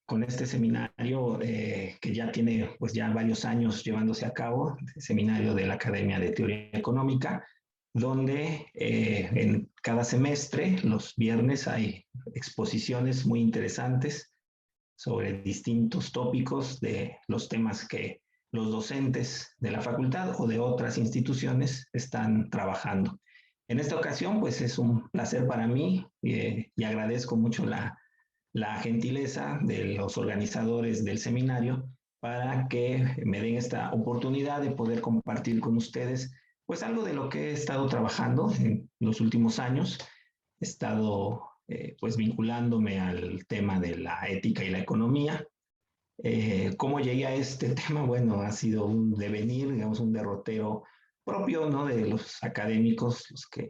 con este seminario que ya tiene pues ya varios años llevándose a cabo, el seminario de la Academia de Teoría Económica, donde en cada semestre, los viernes, hay exposiciones muy interesantes sobre distintos tópicos de los temas que los docentes de la facultad o de otras instituciones están trabajando. En esta ocasión, pues es un placer para mí y agradezco mucho la gentileza de los organizadores del seminario para que me den esta oportunidad de poder compartir con ustedes pues algo de lo que he estado trabajando en los últimos años. He estado pues vinculándome al tema de la ética y la economía. ¿Cómo llegué a este tema? Bueno, ha sido un devenir, digamos, un derrotero propio, ¿no? De los académicos, los que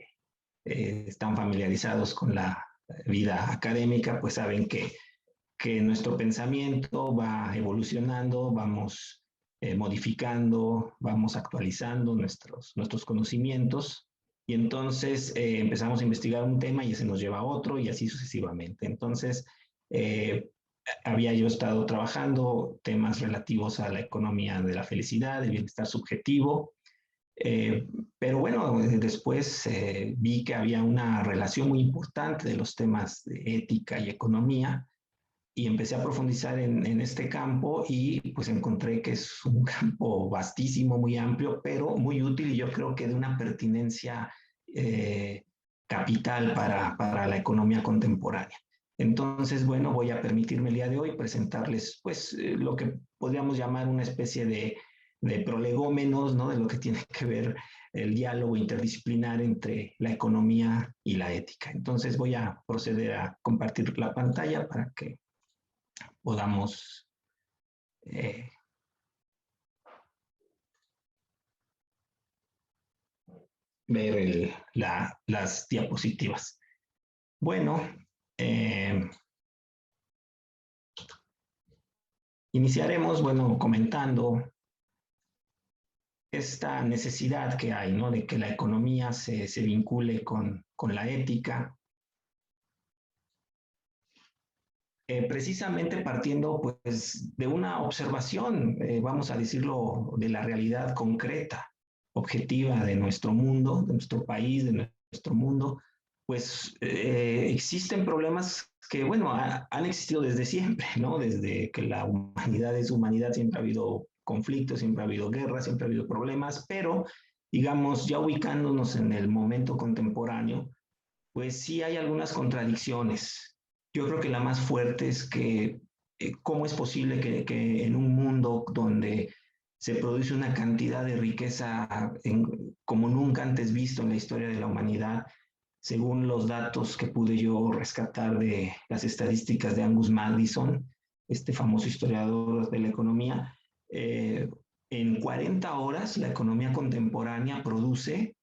están familiarizados con la vida académica, pues saben que nuestro pensamiento va evolucionando, vamos modificando, vamos actualizando nuestros conocimientos y entonces empezamos a investigar un tema y ese nos lleva a otro y así sucesivamente. Entonces, eh, había yo estado trabajando temas relativos a la economía de la felicidad, del bienestar subjetivo, eh, pero bueno, después vi que había una relación muy importante de los temas de ética y economía y empecé a profundizar en este campo y pues encontré que es un campo vastísimo, muy amplio, pero muy útil y yo creo que de una pertinencia capital para la economía contemporánea. Entonces, bueno, voy a permitirme el día de hoy presentarles pues lo que podríamos llamar una especie de prolegómenos, ¿no? De lo que tiene que ver el diálogo interdisciplinar entre la economía y la ética. Entonces voy a proceder a compartir la pantalla para que podamos ver las diapositivas. Bueno, iniciaremos, bueno, comentando esta necesidad que hay, ¿no? De que la economía se vincule con la ética, precisamente partiendo pues de una observación, vamos a decirlo, de la realidad concreta, objetiva de nuestro mundo, de nuestro país, de nuestro mundo, pues existen problemas que, bueno, han existido desde siempre, ¿no? Desde que la humanidad es humanidad, siempre ha habido conflictos, siempre ha habido guerras, siempre ha habido problemas, pero, digamos, ya ubicándonos en el momento contemporáneo, pues sí hay algunas contradicciones. Yo creo que la más fuerte es que cómo es posible que en un mundo donde se produce una cantidad de riqueza como nunca antes visto en la historia de la humanidad, según los datos que pude yo rescatar de las estadísticas de Angus Madison, este famoso historiador de la economía, en 40 horas la economía contemporánea produce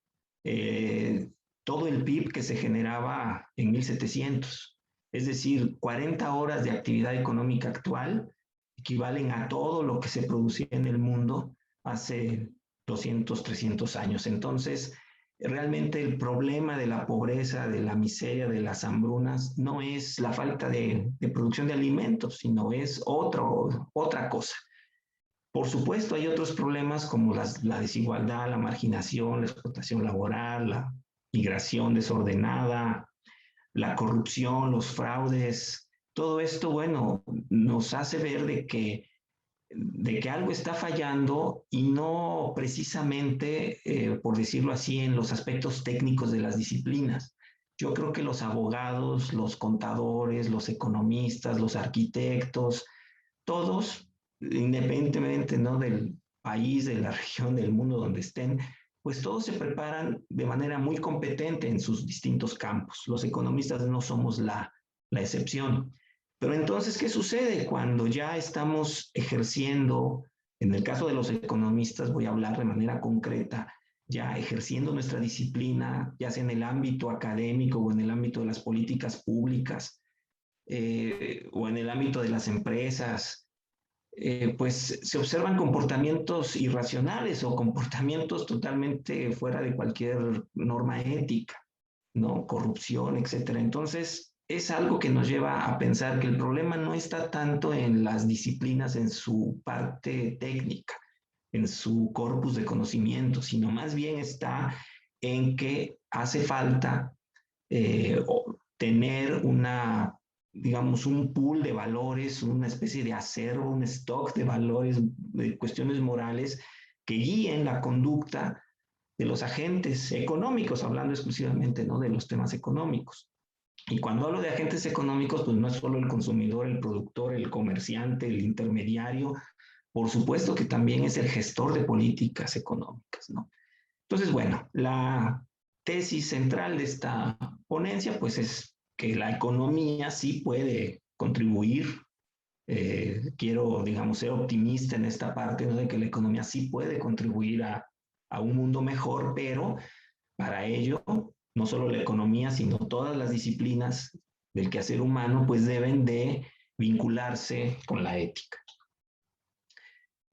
eh, todo el PIB que se generaba en 1700. Es decir, 40 horas de actividad económica actual equivalen a todo lo que se producía en el mundo hace 200, 300 años. Entonces, realmente el problema de la pobreza, de la miseria, de las hambrunas, no es la falta de producción de alimentos, sino es otra cosa. Por supuesto, hay otros problemas como la desigualdad, la marginación, la explotación laboral, la migración desordenada, la corrupción, los fraudes. Todo esto, bueno, nos hace ver de que algo está fallando y no precisamente, por decirlo así, en los aspectos técnicos de las disciplinas. Yo creo que los abogados, los contadores, los economistas, los arquitectos, todos, independientemente, ¿no? Del país, de la región, del mundo donde estén, pues todos se preparan de manera muy competente en sus distintos campos. Los economistas no somos la excepción. Pero entonces, ¿qué sucede cuando ya estamos ejerciendo, en el caso de los economistas, voy a hablar de manera concreta, ya ejerciendo nuestra disciplina, ya sea en el ámbito académico o en el ámbito de las políticas públicas, o en el ámbito de las empresas, pues se observan comportamientos irracionales o comportamientos totalmente fuera de cualquier norma ética, ¿no? Corrupción, etcétera. Entonces, es algo que nos lleva a pensar que el problema no está tanto en las disciplinas en su parte técnica, en su corpus de conocimiento, sino más bien está en que hace falta tener una, digamos, un pool de valores, una especie de acervo, un stock de valores, de cuestiones morales que guíen la conducta de los agentes económicos, hablando exclusivamente, ¿no?, de los temas económicos. Y cuando hablo de agentes económicos, pues no es solo el consumidor, el productor, el comerciante, el intermediario, por supuesto que también es el gestor de políticas económicas, ¿no? Entonces, bueno, la tesis central de esta ponencia, pues es que la economía sí puede contribuir. Quiero, digamos, ser optimista en esta parte, ¿no?, de que la economía sí puede contribuir a un mundo mejor, pero para ello, no solo la economía, sino todas las disciplinas del quehacer humano, pues deben de vincularse con la ética.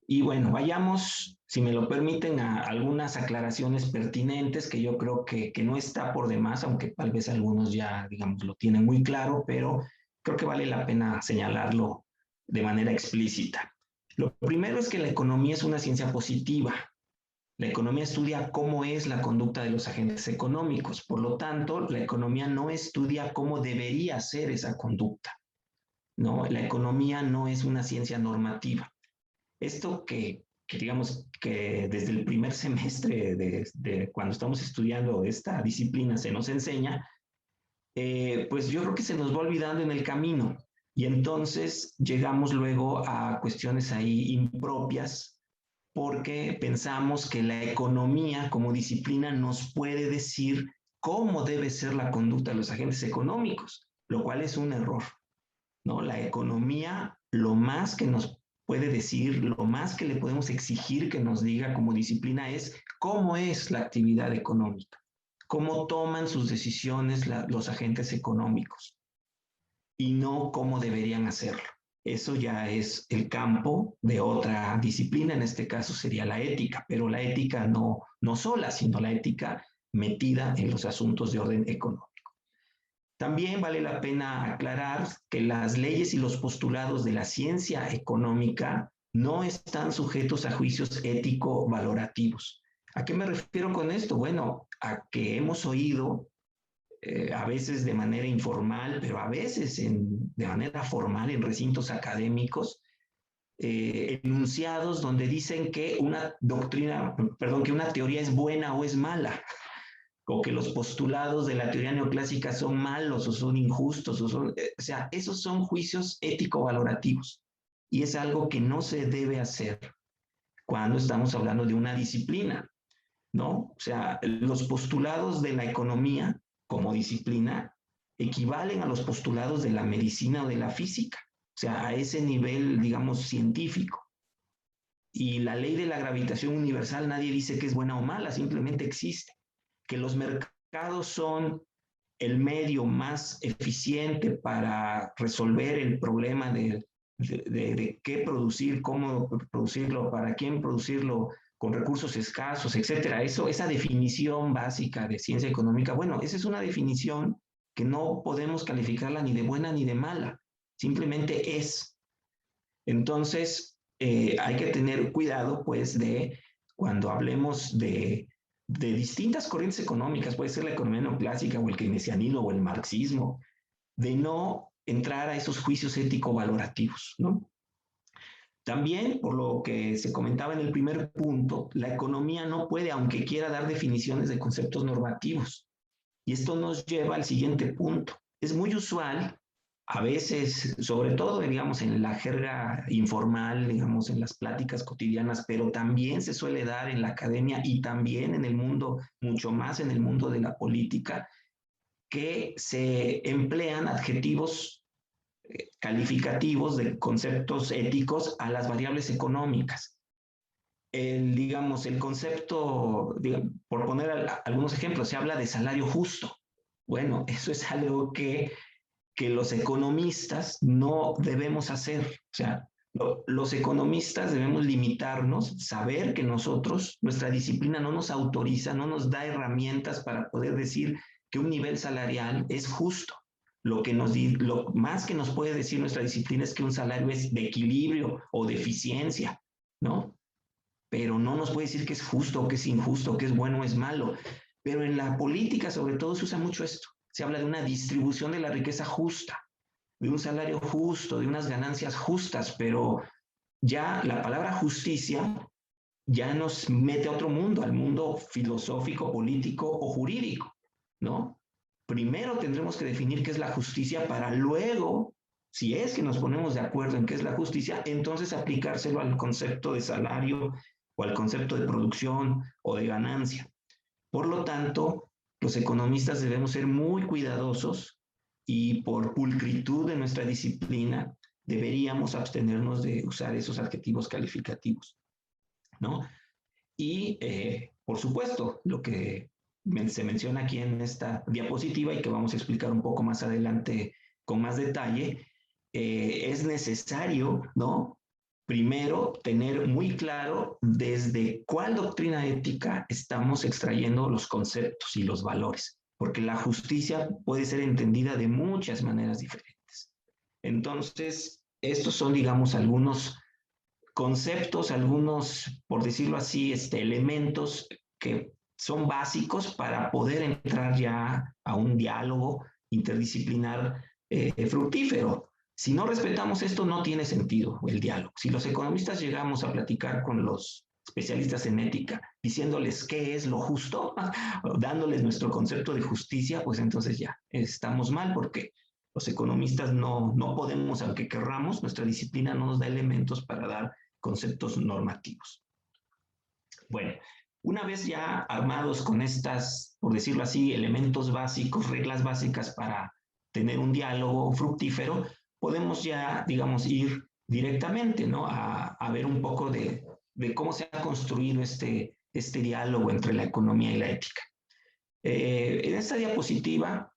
Y bueno, vayamos, si me lo permiten, a algunas aclaraciones pertinentes que yo creo que no está por demás, aunque tal vez algunos ya, digamos, lo tienen muy claro, pero creo que vale la pena señalarlo de manera explícita. Lo primero es que la economía es una ciencia positiva. La economía estudia cómo es la conducta de los agentes económicos. Por lo tanto, la economía no estudia cómo debería ser esa conducta, ¿no? La economía no es una ciencia normativa. Esto que digamos que desde el primer semestre de cuando estamos estudiando esta disciplina se nos enseña, pues yo creo que se nos va olvidando en el camino. Y entonces llegamos luego a cuestiones ahí impropias porque pensamos que la economía como disciplina nos puede decir cómo debe ser la conducta de los agentes económicos, lo cual es un error, ¿no? La economía, lo más que nos puede decir, lo más que le podemos exigir que nos diga como disciplina es cómo es la actividad económica, cómo toman sus decisiones los agentes económicos y no cómo deberían hacerlo. Eso ya es el campo de otra disciplina, en este caso sería la ética, pero la ética no sola, sino la ética metida en los asuntos de orden económico. También vale la pena aclarar que las leyes y los postulados de la ciencia económica no están sujetos a juicios ético-valorativos. ¿A qué me refiero con esto? Bueno, a que hemos oído a veces de manera informal, pero a veces de manera formal en recintos académicos, enunciados donde dicen que una doctrina, perdón, que una teoría es buena o es mala, o que los postulados de la teoría neoclásica son malos o son injustos, o sea, esos son juicios ético-valorativos y es algo que no se debe hacer cuando estamos hablando de una disciplina, ¿no? O sea, los postulados de la economía como disciplina equivalen a los postulados de la medicina o de la física, o sea, a ese nivel, digamos, científico. Y la ley de la gravitación universal nadie dice que es buena o mala, simplemente existe. Que los mercados son el medio más eficiente para resolver el problema de qué producir, cómo producirlo, para quién producirlo, con recursos escasos, etcétera. Esa definición básica de ciencia económica, bueno, esa es una definición que no podemos calificarla ni de buena ni de mala, simplemente es. Entonces, hay que tener cuidado, pues, de cuando hablemos de distintas corrientes económicas, puede ser la economía neoclásica o el keynesianismo o el marxismo, de no entrar a esos juicios ético-valorativos, ¿no? También, por lo que se comentaba en el primer punto, la economía no puede, aunque quiera, dar definiciones de conceptos normativos. Y esto nos lleva al siguiente punto. Es muy usual, a veces, sobre todo, digamos, en la jerga informal, digamos, en las pláticas cotidianas, pero también se suele dar en la academia y también en el mundo, mucho más en el mundo de la política, que se emplean adjetivos calificativos de conceptos éticos a las variables económicas. Digamos, el concepto, digamos, por poner algunos ejemplos, se habla de salario justo. Bueno, eso es algo que los economistas no debemos hacer. O sea, los economistas debemos limitarnos, saber que nosotros, nuestra disciplina no nos autoriza, no nos da herramientas para poder decir que un nivel salarial es justo. Lo más que nos puede decir nuestra disciplina es que un salario es de equilibrio o de eficiencia, ¿no? Pero no nos puede decir que es justo o que es injusto, que es bueno o es malo. Pero en la política, sobre todo, se usa mucho esto. Se habla de una distribución de la riqueza justa, de un salario justo, de unas ganancias justas, pero ya la palabra justicia ya nos mete a otro mundo, al mundo filosófico, político o jurídico, ¿no? Primero tendremos que definir qué es la justicia para luego, si es que nos ponemos de acuerdo en qué es la justicia, entonces aplicárselo al concepto de salario o al concepto de producción o de ganancia. Por lo tanto, los economistas debemos ser muy cuidadosos y por pulcritud de nuestra disciplina deberíamos abstenernos de usar esos adjetivos calificativos, ¿no? Y, por supuesto, lo que se menciona aquí en esta diapositiva y que vamos a explicar un poco más adelante con más detalle, es necesario, ¿no? Primero, tener muy claro desde cuál doctrina ética estamos extrayendo los conceptos y los valores, porque la justicia puede ser entendida de muchas maneras diferentes. Entonces, estos son, digamos, algunos conceptos, algunos, por decirlo así, elementos que son básicos para poder entrar ya a un diálogo interdisciplinar fructífero. Si no respetamos esto, no tiene sentido el diálogo. Si los economistas llegamos a platicar con los especialistas en ética, diciéndoles qué es lo justo, dándoles nuestro concepto de justicia, pues entonces ya estamos mal porque los economistas no podemos, aunque querramos, nuestra disciplina no nos da elementos para dar conceptos normativos. Bueno, una vez ya armados con estas, por decirlo así, elementos básicos, reglas básicas para tener un diálogo fructífero, podemos ya, digamos, ir directamente, ¿no? A ver un poco de cómo se ha construido este diálogo entre la economía y la ética. En esta diapositiva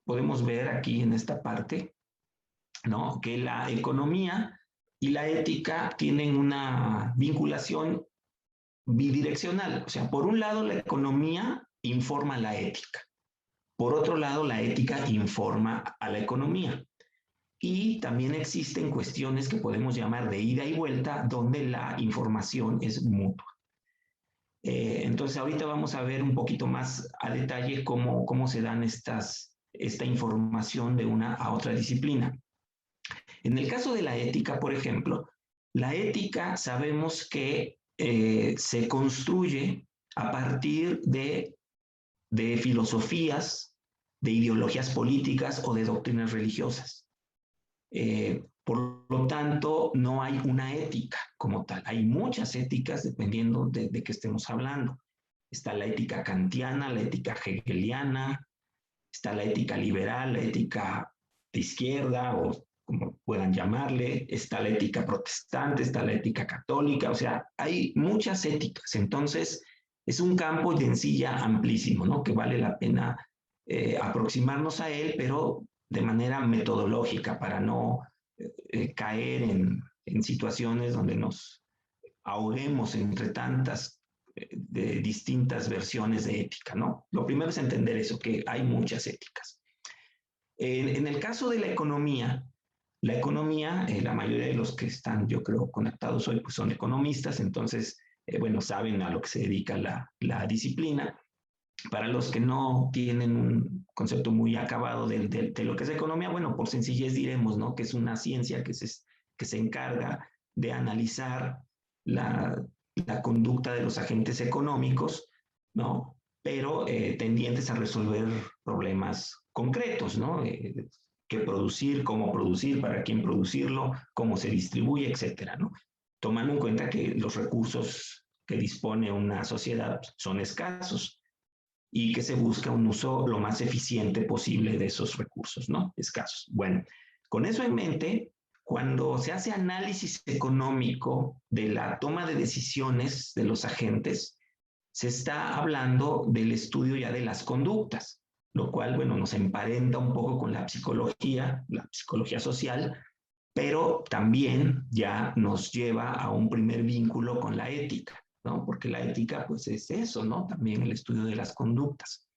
podemos ver aquí en esta parte, ¿no? Que la economía y la ética tienen una vinculación bidireccional. O sea, por un lado la economía informa a la ética. Por otro lado, la ética informa a la economía. Y también existen cuestiones que podemos llamar de ida y vuelta, donde la información es mutua. Entonces, ahorita vamos a ver un poquito más a detalle cómo se dan esta información de una a otra disciplina. En el caso de la ética, por ejemplo, la ética sabemos que se construye a partir de filosofías, de ideologías políticas o de doctrinas religiosas. Por lo tanto, no hay una ética como tal. Hay muchas éticas dependiendo de qué estemos hablando. Está la ética kantiana, la ética hegeliana, está la ética liberal, la ética de izquierda o como puedan llamarle, está la ética protestante, está la ética católica, o sea, hay muchas éticas. Entonces, es un campo de encilla amplísimo, ¿no? Que vale la pena aproximarnos a él, pero de manera metodológica para no caer en situaciones donde nos ahoguemos entre tantas de distintas versiones de ética, ¿no? Lo primero es entender eso, que hay muchas éticas. En el caso de la economía, la mayoría de los que están, yo creo, conectados hoy, pues son economistas, entonces, bueno, saben a lo que se dedica la disciplina. Para los que no tienen un concepto muy acabado de lo que es economía, bueno, por sencillez diremos, ¿no? Que es una ciencia que se encarga de analizar la conducta de los agentes económicos, ¿no? Pero tendientes a resolver problemas concretos, ¿no? Qué producir, cómo producir, para quién producirlo, cómo se distribuye, etcétera, ¿no? Tomando en cuenta que los recursos que dispone una sociedad son escasos y que se busca un uso lo más eficiente posible de esos recursos, ¿no? Escasos. Bueno, con eso en mente, cuando se hace análisis económico de la toma de decisiones de los agentes, se está hablando del estudio ya de las conductas, lo cual, bueno, nos emparenta un poco con la psicología social, pero también ya nos lleva a un primer vínculo con la ética, ¿no? Porque la ética, pues es eso, ¿no? También el estudio de las conductas.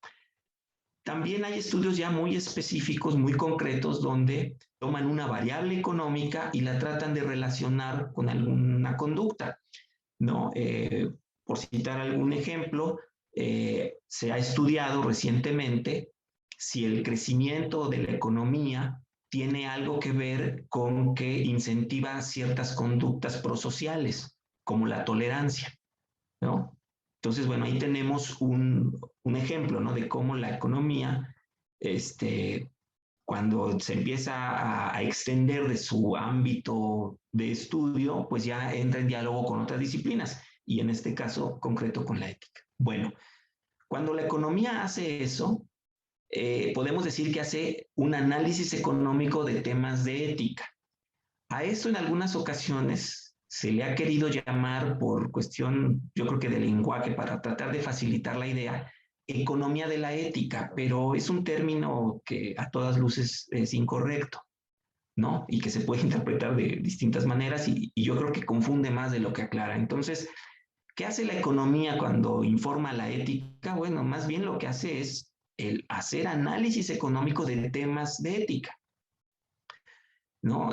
También hay estudios ya muy específicos, muy concretos, donde toman una variable económica y la tratan de relacionar con alguna conducta, ¿no? Por citar algún ejemplo, se ha estudiado recientemente si el crecimiento de la economía tiene algo que ver con que incentiva ciertas conductas prosociales, como la tolerancia, ¿no? Entonces, bueno, ahí tenemos un ejemplo, ¿no? De cómo la economía, cuando se empieza a extender de su ámbito de estudio, pues ya entra en diálogo con otras disciplinas y en este caso concreto con la ética. Bueno, cuando la economía hace eso, podemos decir que hace un análisis económico de temas de ética. A esto en algunas ocasiones se le ha querido llamar por cuestión, yo creo que de lenguaje, para tratar de facilitar la idea, economía de la ética, pero es un término que a todas luces es incorrecto, ¿no? Y que se puede interpretar de distintas maneras y yo creo que confunde más de lo que aclara. Entonces, ¿qué hace la economía cuando informa la ética? Bueno, más bien lo que hace es el hacer análisis económico de temas de ética, ¿no?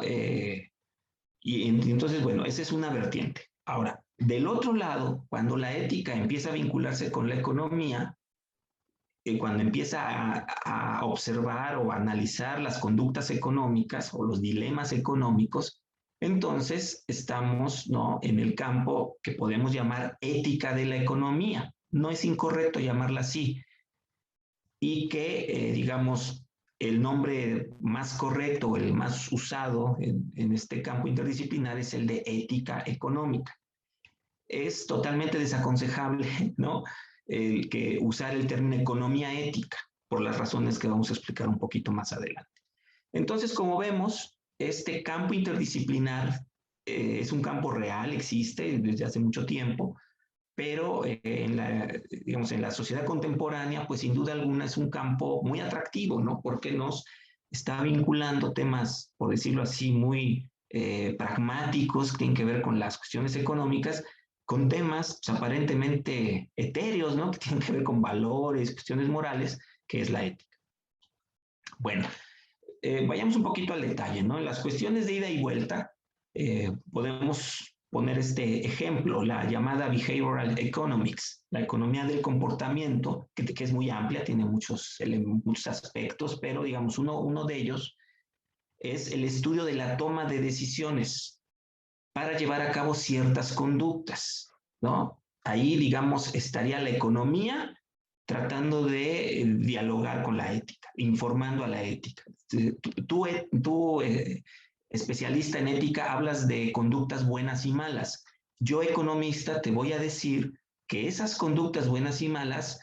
Y entonces, bueno, esa es una vertiente. Ahora, del otro lado, cuando la ética empieza a vincularse con la economía, cuando empieza a observar o a analizar las conductas económicas o los dilemas económicos, entonces estamos, ¿no?, en el campo que podemos llamar ética de la economía. No es incorrecto llamarla así. Y que, digamos, el nombre más correcto, el más usado en este campo interdisciplinar es el de ética económica. Es totalmente desaconsejable, ¿no?, el que usar el término economía ética, por las razones que vamos a explicar un poquito más adelante. Entonces, como vemos, este campo interdisciplinar es un campo real, existe desde hace mucho tiempo, pero digamos, en la sociedad contemporánea, pues sin duda alguna es un campo muy atractivo, ¿no? Porque nos está vinculando temas, por decirlo así, muy pragmáticos, que tienen que ver con las cuestiones económicas, con temas pues, aparentemente etéreos, ¿no? Que tienen que ver con valores, cuestiones morales, que es la ética. Bueno, vayamos un poquito al detalle, ¿no? En las cuestiones de ida y vuelta, podemos poner este ejemplo, la llamada behavioral economics, la economía del comportamiento, que es muy amplia, tiene muchos aspectos, pero digamos, uno de ellos es el estudio de la toma de decisiones para llevar a cabo ciertas conductas, ¿no? Ahí, digamos, estaría la economía tratando de dialogar con la ética, informando a la ética. Tú especialista en ética, hablas de conductas buenas y malas. Yo, economista, te voy a decir que esas conductas buenas y malas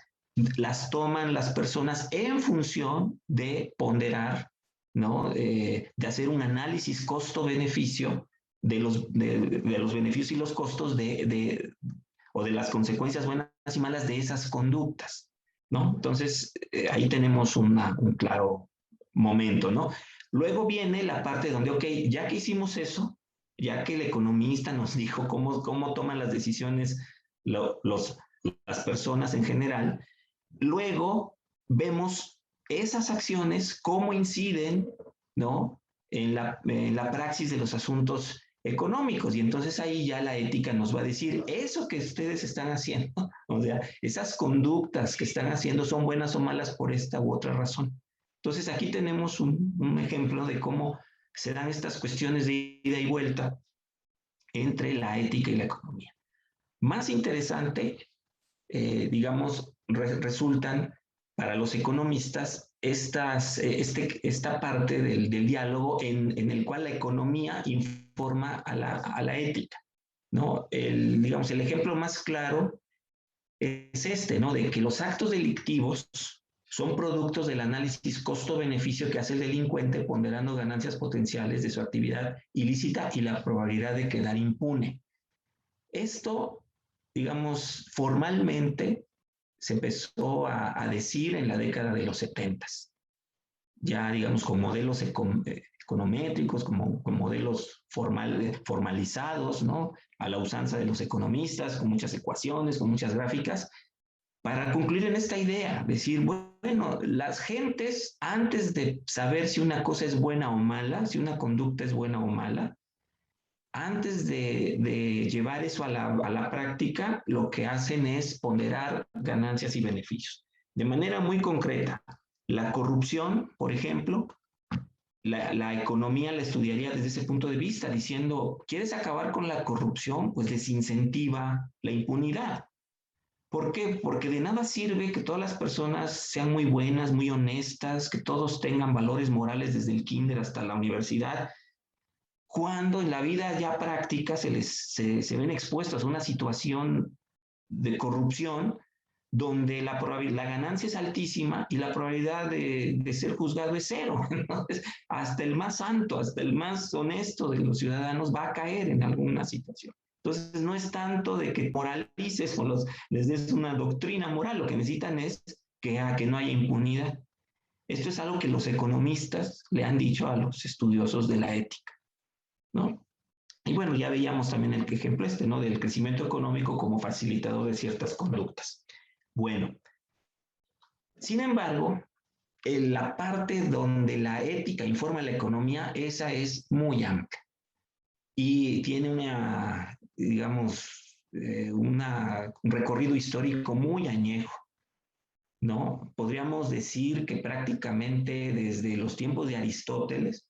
las toman las personas en función de ponderar, ¿no? De hacer un análisis costo-beneficio de los beneficios y los costos o de las consecuencias buenas y malas de esas conductas, ¿no? Entonces, ahí tenemos un claro momento, ¿no? Luego viene la parte donde, ok, ya que hicimos eso, ya que el economista nos dijo cómo toman las decisiones las personas en general, luego vemos esas acciones, cómo inciden, ¿no?, en la praxis de los asuntos económicos. Y entonces ahí ya la ética nos va a decir, eso que ustedes están haciendo, o sea, esas conductas que están haciendo son buenas o malas por esta u otra razón. Entonces aquí tenemos un ejemplo de cómo se dan estas cuestiones de ida y vuelta entre la ética y la economía. Más interesante, digamos, resultan para los economistas esta parte del diálogo en el cual la economía informa a la ética, ¿no? Digamos, el ejemplo más claro es este, ¿no? De que los actos delictivos son productos del análisis costo-beneficio que hace el delincuente ponderando ganancias potenciales de su actividad ilícita y la probabilidad de quedar impune. Esto, digamos, formalmente se empezó a decir en la década de los 70, ya digamos con modelos econométricos, con modelos formalizados, ¿no?, a la usanza de los economistas, con muchas ecuaciones, con muchas gráficas, para concluir en esta idea, decir, bueno, las gentes, antes de saber si una cosa es buena o mala, si una conducta es buena o mala, antes de llevar eso a la práctica, lo que hacen es ponderar ganancias y beneficios. De manera muy concreta, la corrupción, por ejemplo, la economía la estudiaría desde ese punto de vista, diciendo, ¿quieres acabar con la corrupción? Pues desincentiva la impunidad. ¿Por qué? Porque de nada sirve que todas las personas sean muy buenas, muy honestas, que todos tengan valores morales desde el kinder hasta la universidad, cuando en la vida ya práctica se ven expuestos a una situación de corrupción donde la ganancia es altísima y la probabilidad de ser juzgado es cero. Entonces, hasta el más santo, hasta el más honesto de los ciudadanos va a caer en alguna situación. Entonces, no es tanto de que moralices o les des una doctrina moral, lo que necesitan es que no haya impunidad. Esto es algo que los economistas le han dicho a los estudiosos de la ética, ¿no? Y bueno, ya veíamos también el ejemplo ¿no? Del crecimiento económico como facilitador de ciertas conductas. Bueno, sin embargo, en la parte donde la ética informa la economía, esa es muy amplia y tiene una, digamos, un recorrido histórico muy añejo, ¿no? Podríamos decir que prácticamente desde los tiempos de Aristóteles,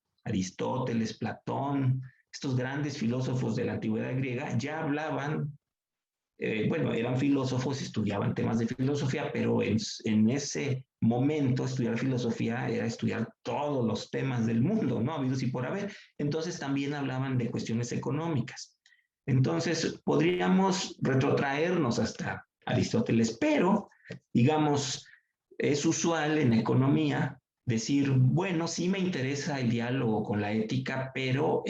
Platón, estos grandes filósofos de la antigüedad griega ya hablaban, bueno, eran filósofos, estudiaban temas de filosofía, pero en ese momento estudiar filosofía era estudiar todos los temas del mundo, ¿no? Habidos y por haber. Entonces también hablaban de cuestiones económicas. Entonces podríamos retrotraernos hasta Aristóteles, pero digamos, es usual en economía decir, bueno, sí me interesa el diálogo con la ética, pero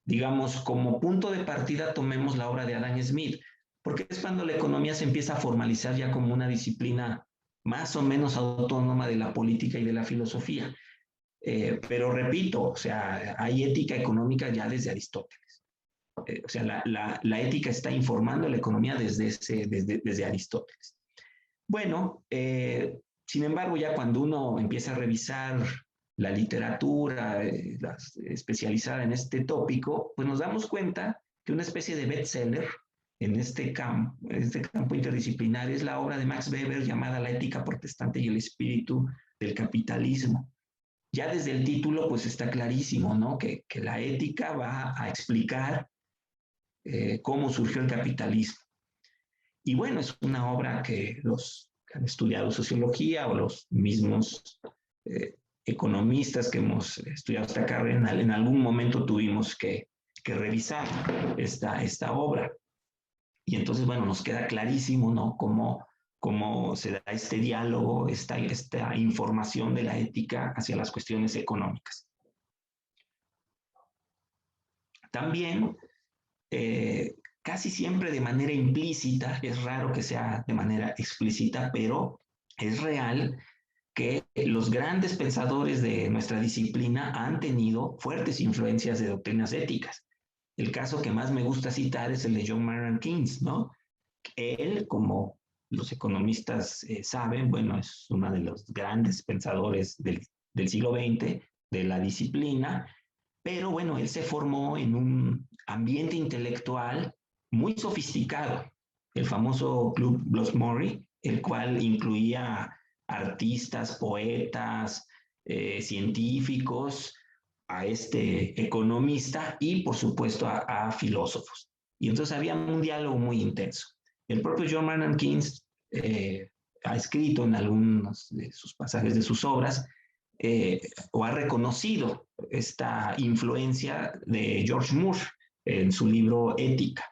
digamos, como punto de partida tomemos la obra de Adam Smith, porque es cuando la economía se empieza a formalizar ya como una disciplina más o menos autónoma de la política y de la filosofía. Pero repito, o sea, hay ética económica ya desde Aristóteles. O sea, la ética está informando la economía desde Aristóteles. Bueno, sin embargo, ya cuando uno empieza a revisar la literatura especializada en este tópico, pues nos damos cuenta que una especie de bestseller en este campo interdisciplinar es la obra de Max Weber llamada La ética protestante y el espíritu del capitalismo. Ya desde el título, pues está clarísimo, ¿no? Que la ética va a explicar cómo surgió el capitalismo. Y bueno, es una obra que los que han estudiado sociología o los mismos economistas que hemos estudiado esta carrera en algún momento tuvimos que revisar esta obra. Y entonces, bueno, nos queda clarísimo, ¿no? Cómo se da este diálogo, esta información de la ética hacia las cuestiones económicas. También casi siempre de manera implícita, es raro que sea de manera explícita, pero es real que los grandes pensadores de nuestra disciplina han tenido fuertes influencias de doctrinas éticas. El caso que más me gusta citar es el de John Maynard Keynes, ¿no? Él, como los economistas saben, bueno, es uno de los grandes pensadores del siglo XX, de la disciplina, pero bueno, él se formó en un ambiente intelectual muy sofisticado, el famoso Club Los Murray, el cual incluía artistas, poetas, científicos, a este economista y por supuesto a filósofos. Y entonces había un diálogo muy intenso. El propio John Maynard Keynes ha escrito en algunos de sus pasajes de sus obras o ha reconocido esta influencia de George Moore en su libro Ética,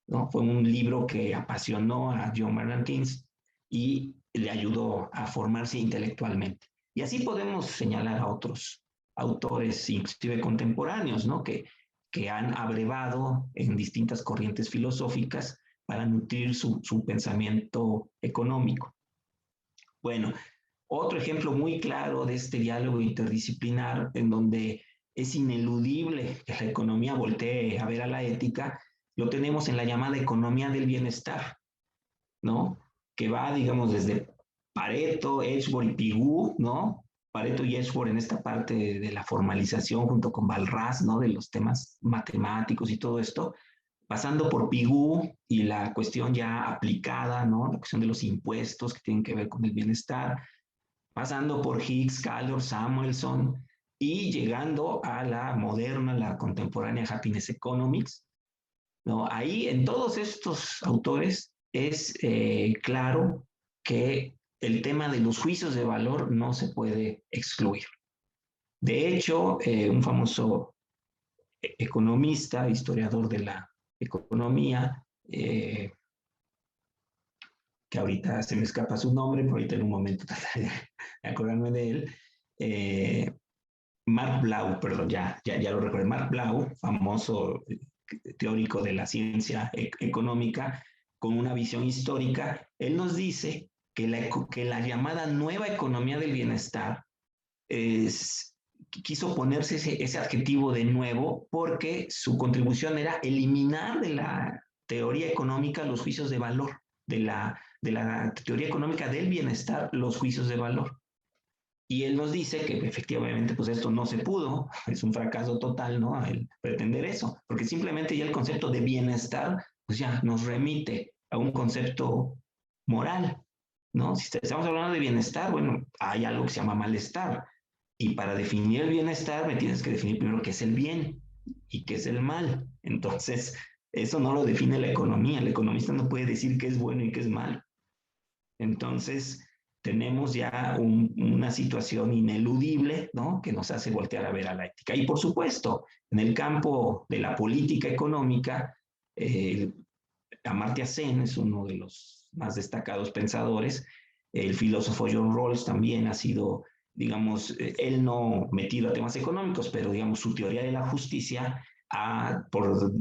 ¿no? Fue un libro que apasionó a John Maynard Keynes y le ayudó a formarse intelectualmente. Y así podemos señalar a otros autores, inclusive contemporáneos, ¿no? Que han abrevado en distintas corrientes filosóficas para nutrir su pensamiento económico. Bueno, otro ejemplo muy claro de este diálogo interdisciplinar en donde es ineludible que la economía voltee a ver a la ética, lo tenemos en la llamada economía del bienestar, ¿no? que va, digamos, desde Pareto, Edgeworth y Pigou, ¿no? Pareto y Edgeworth en esta parte de la formalización junto con Balras, ¿no? De los temas matemáticos y todo esto, pasando por Pigou y la cuestión ya aplicada, ¿no? La cuestión de los impuestos que tienen que ver con el bienestar, pasando por Hicks, Callor, Samuelson y llegando a la moderna, la contemporánea Happiness Economics, ¿no? Ahí en todos estos autores es claro que el tema de los juicios de valor no se puede excluir. De hecho, un famoso economista, historiador de la economía, que ahorita se me escapa su nombre, pero ahorita en un momento trataré de acordarme de él, Mark Blau, perdón, ya lo recuerdo, Mark Blau, famoso teórico de la ciencia económica, con una visión histórica, él nos dice que la llamada nueva economía del bienestar quiso ponerse ese adjetivo de nuevo porque su contribución era eliminar de la teoría económica los juicios de valor, de la teoría económica del bienestar, los juicios de valor. Y él nos dice que efectivamente pues esto no se pudo, es un fracaso total, ¿no? El pretender eso, porque simplemente ya el concepto de bienestar pues ya nos remite a un concepto moral, ¿no? Si estamos hablando de bienestar, bueno, hay algo que se llama malestar. Y para definir el bienestar me tienes que definir primero qué es el bien y qué es el mal. Entonces, eso no lo define la economía. El economista no puede decir qué es bueno y qué es malo. Entonces, tenemos ya una situación ineludible, ¿no? Que nos hace voltear a ver a la ética. Y por supuesto, en el campo de la política económica, Amartya Sen es uno de los más destacados pensadores. El filósofo John Rawls también ha sido, digamos, él no metido a temas económicos, pero digamos su teoría de la justicia ha, por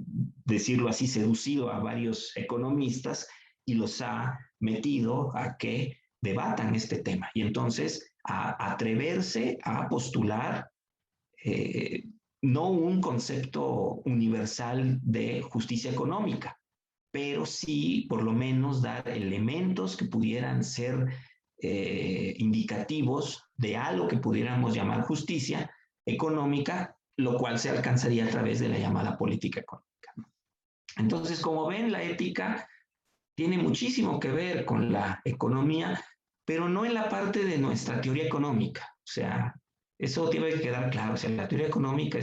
decirlo así, seducido a varios economistas y los ha metido a que debatan este tema. Y entonces a atreverse a postular no un concepto universal de justicia económica, pero sí por lo menos dar elementos que pudieran ser indicativos de algo que pudiéramos llamar justicia económica, lo cual se alcanzaría a través de la llamada política económica. Entonces, como ven, la ética tiene muchísimo que ver con la economía, pero no en la parte de nuestra teoría económica. O sea, eso tiene que quedar claro. O sea, la teoría económica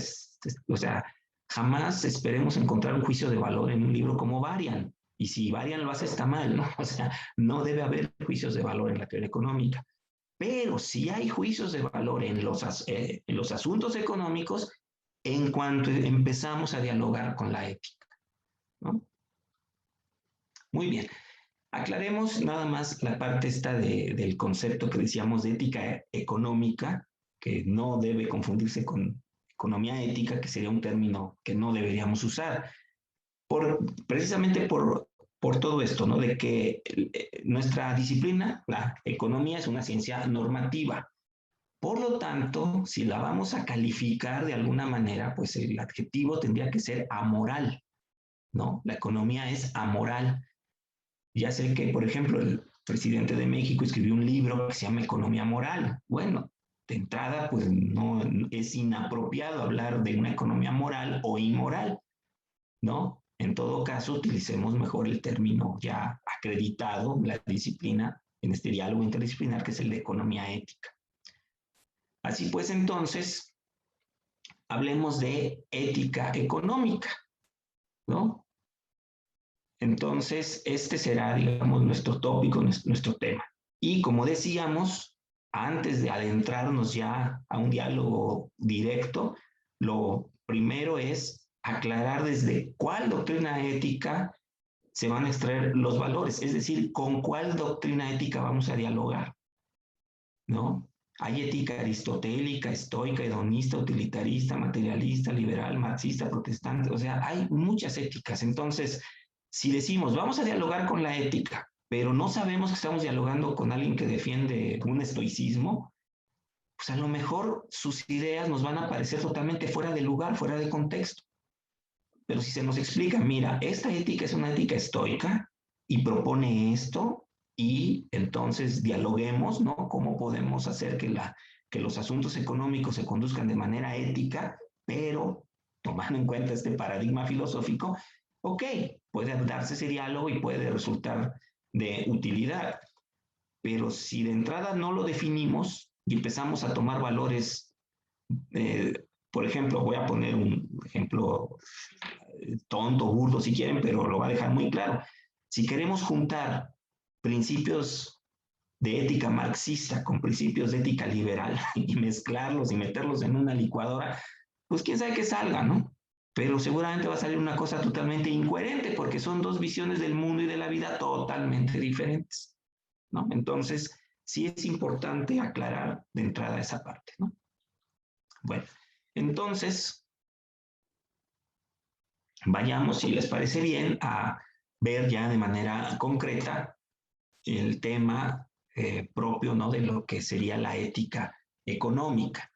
o sea, jamás esperemos encontrar un juicio de valor en un libro como Varian. Y si Varian lo hace, está mal, ¿no? O sea, no debe haber juicios de valor en la teoría económica. Pero sí hay juicios de valor en los asuntos económicos en cuanto empezamos a dialogar con la ética, ¿no? Muy bien. Aclaremos nada más la parte esta del concepto que decíamos de ética económica, que no debe confundirse con economía ética, que sería un término que no deberíamos usar, precisamente por todo esto, ¿no? De que nuestra disciplina, la economía, es una ciencia normativa. Por lo tanto, si la vamos a calificar de alguna manera, pues el adjetivo tendría que ser amoral, ¿no? La economía es amoral. Ya sé que, por ejemplo, el presidente de México escribió un libro que se llama Economía Moral. Bueno, de entrada, pues no es inapropiado hablar de una economía moral o inmoral, ¿no? En todo caso, utilicemos mejor el término ya acreditado, la disciplina, en este diálogo interdisciplinar, que es el de economía ética. Así pues, entonces, hablemos de ética económica, ¿no? Entonces, este será, digamos, nuestro tópico, nuestro tema. Y como decíamos, antes de adentrarnos ya a un diálogo directo, lo primero es aclarar desde cuál doctrina ética se van a extraer los valores, es decir, con cuál doctrina ética vamos a dialogar, ¿no? Hay ética aristotélica, estoica, hedonista, utilitarista, materialista, liberal, marxista, protestante, o sea, hay muchas éticas. Entonces, si decimos, vamos a dialogar con la ética, pero no sabemos que estamos dialogando con alguien que defiende un estoicismo, pues a lo mejor sus ideas nos van a parecer totalmente fuera de lugar, fuera de contexto. Pero si se nos explica, mira, esta ética es una ética estoica y propone esto, y entonces dialoguemos, ¿no? ¿Cómo podemos hacer que los asuntos económicos se conduzcan de manera ética, pero tomando en cuenta este paradigma filosófico? Ok, puede darse ese diálogo y puede resultar de utilidad, pero si de entrada no lo definimos y empezamos a tomar valores, por ejemplo, voy a poner un ejemplo tonto, burdo si quieren, pero lo va a dejar muy claro. Si queremos juntar principios de ética marxista con principios de ética liberal y mezclarlos y meterlos en una licuadora, pues quién sabe qué salga, ¿no? Pero seguramente va a salir una cosa totalmente incoherente porque son dos visiones del mundo y de la vida totalmente diferentes, ¿no? Entonces, sí es importante aclarar de entrada esa parte, ¿no? Bueno, entonces, vayamos, si les parece bien, a ver ya de manera concreta el tema propio, ¿no? De lo que sería la ética económica.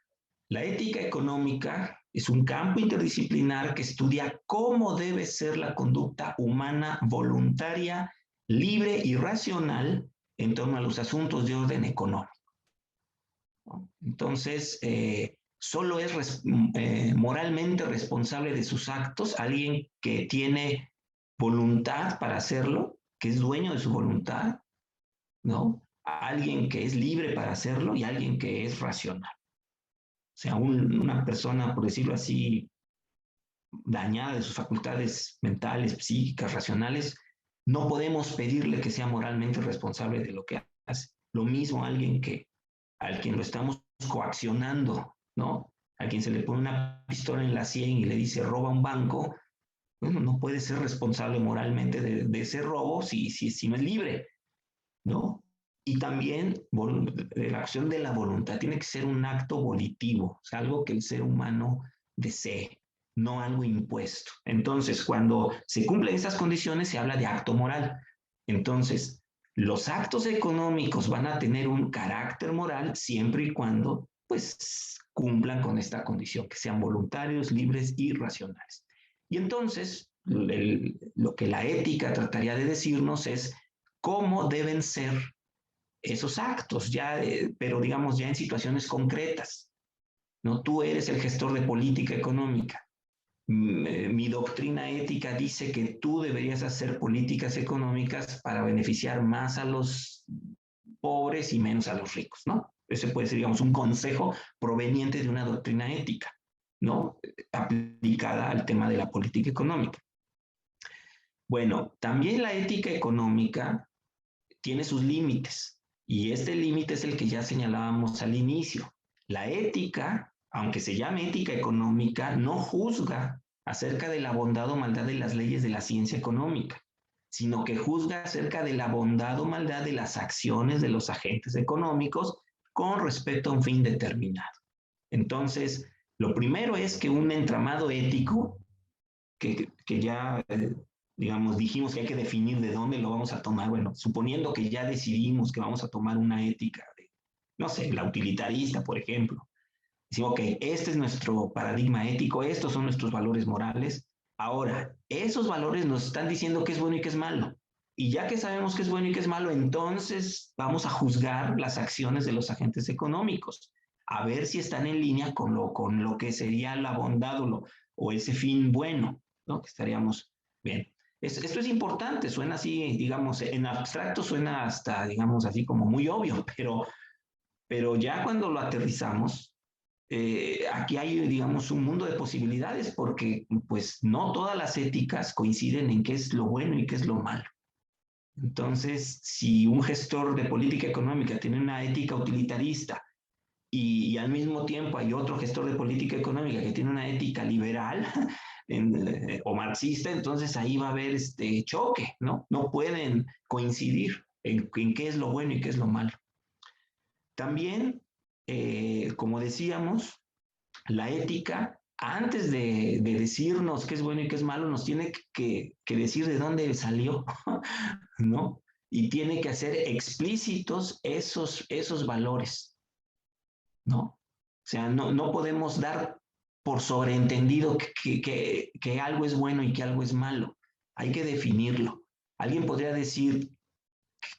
La ética económica es un campo interdisciplinar que estudia cómo debe ser la conducta humana voluntaria, libre y racional en torno a los asuntos de orden económico, ¿no? Entonces, solo es moralmente responsable de sus actos alguien que tiene voluntad para hacerlo, que es dueño de su voluntad, ¿no? Alguien que es libre para hacerlo y alguien que es racional. O sea, una persona, por decirlo así, dañada de sus facultades mentales, psíquicas, racionales, no podemos pedirle que sea moralmente responsable de lo que hace. Lo mismo a alguien al quien lo estamos coaccionando, ¿no? A quien se le pone una pistola en la sien y le dice roba un banco, bueno, no puede ser responsable moralmente de ese robo si no es libre, ¿no? Y también la acción de la voluntad tiene que ser un acto volitivo, o sea, algo que el ser humano desee, no algo impuesto. Entonces, cuando se cumplen esas condiciones, se habla de acto moral. Entonces, los actos económicos van a tener un carácter moral siempre y cuando, pues, cumplan con esta condición, que sean voluntarios, libres y racionales. Y entonces, lo que la ética trataría de decirnos es cómo deben ser esos actos, ya, pero digamos ya en situaciones concretas, ¿no? Tú eres el gestor de política económica. Mi doctrina ética dice que tú deberías hacer políticas económicas para beneficiar más a los pobres y menos a los ricos, ¿no? Ese puede ser, digamos, un consejo proveniente de una doctrina ética, ¿no? Aplicada al tema de la política económica. Bueno, también la ética económica tiene sus límites y este límite es el que ya señalábamos al inicio. La ética, aunque se llame ética económica, no juzga acerca de la bondad o maldad de las leyes de la ciencia económica, sino que juzga acerca de la bondad o maldad de las acciones de los agentes económicos con respecto a un fin determinado. Entonces, lo primero es que un entramado ético que ya, digamos, dijimos que hay que definir de dónde lo vamos a tomar. Bueno, suponiendo que ya decidimos que vamos a tomar una ética de, no sé, la utilitarista, por ejemplo. Decimos, ok, este es nuestro paradigma ético, estos son nuestros valores morales. Ahora, esos valores nos están diciendo qué es bueno y qué es malo. Y ya que sabemos qué es bueno y qué es malo, entonces vamos a juzgar las acciones de los agentes económicos, a ver si están en línea con lo que sería la bondad o ese fin bueno, ¿no? Que estaríamos bien. Esto es importante, suena así, digamos, en abstracto suena hasta, digamos, así como muy obvio, pero ya cuando lo aterrizamos, aquí hay, digamos, un mundo de posibilidades porque, pues, no todas las éticas coinciden en qué es lo bueno y qué es lo malo. Entonces, si un gestor de política económica tiene una ética utilitarista y al mismo tiempo hay otro gestor de política económica que tiene una ética liberal o marxista, entonces ahí va a haber este choque, ¿no? No pueden coincidir en qué es lo bueno y qué es lo malo. También, como decíamos, la ética, antes de decirnos qué es bueno y qué es malo, nos tiene que decir de dónde salió, ¿no? Y tiene que hacer explícitos esos valores, ¿no? O sea, no podemos dar por sobreentendido que algo es bueno y que algo es malo. Hay que definirlo. Alguien podría decir,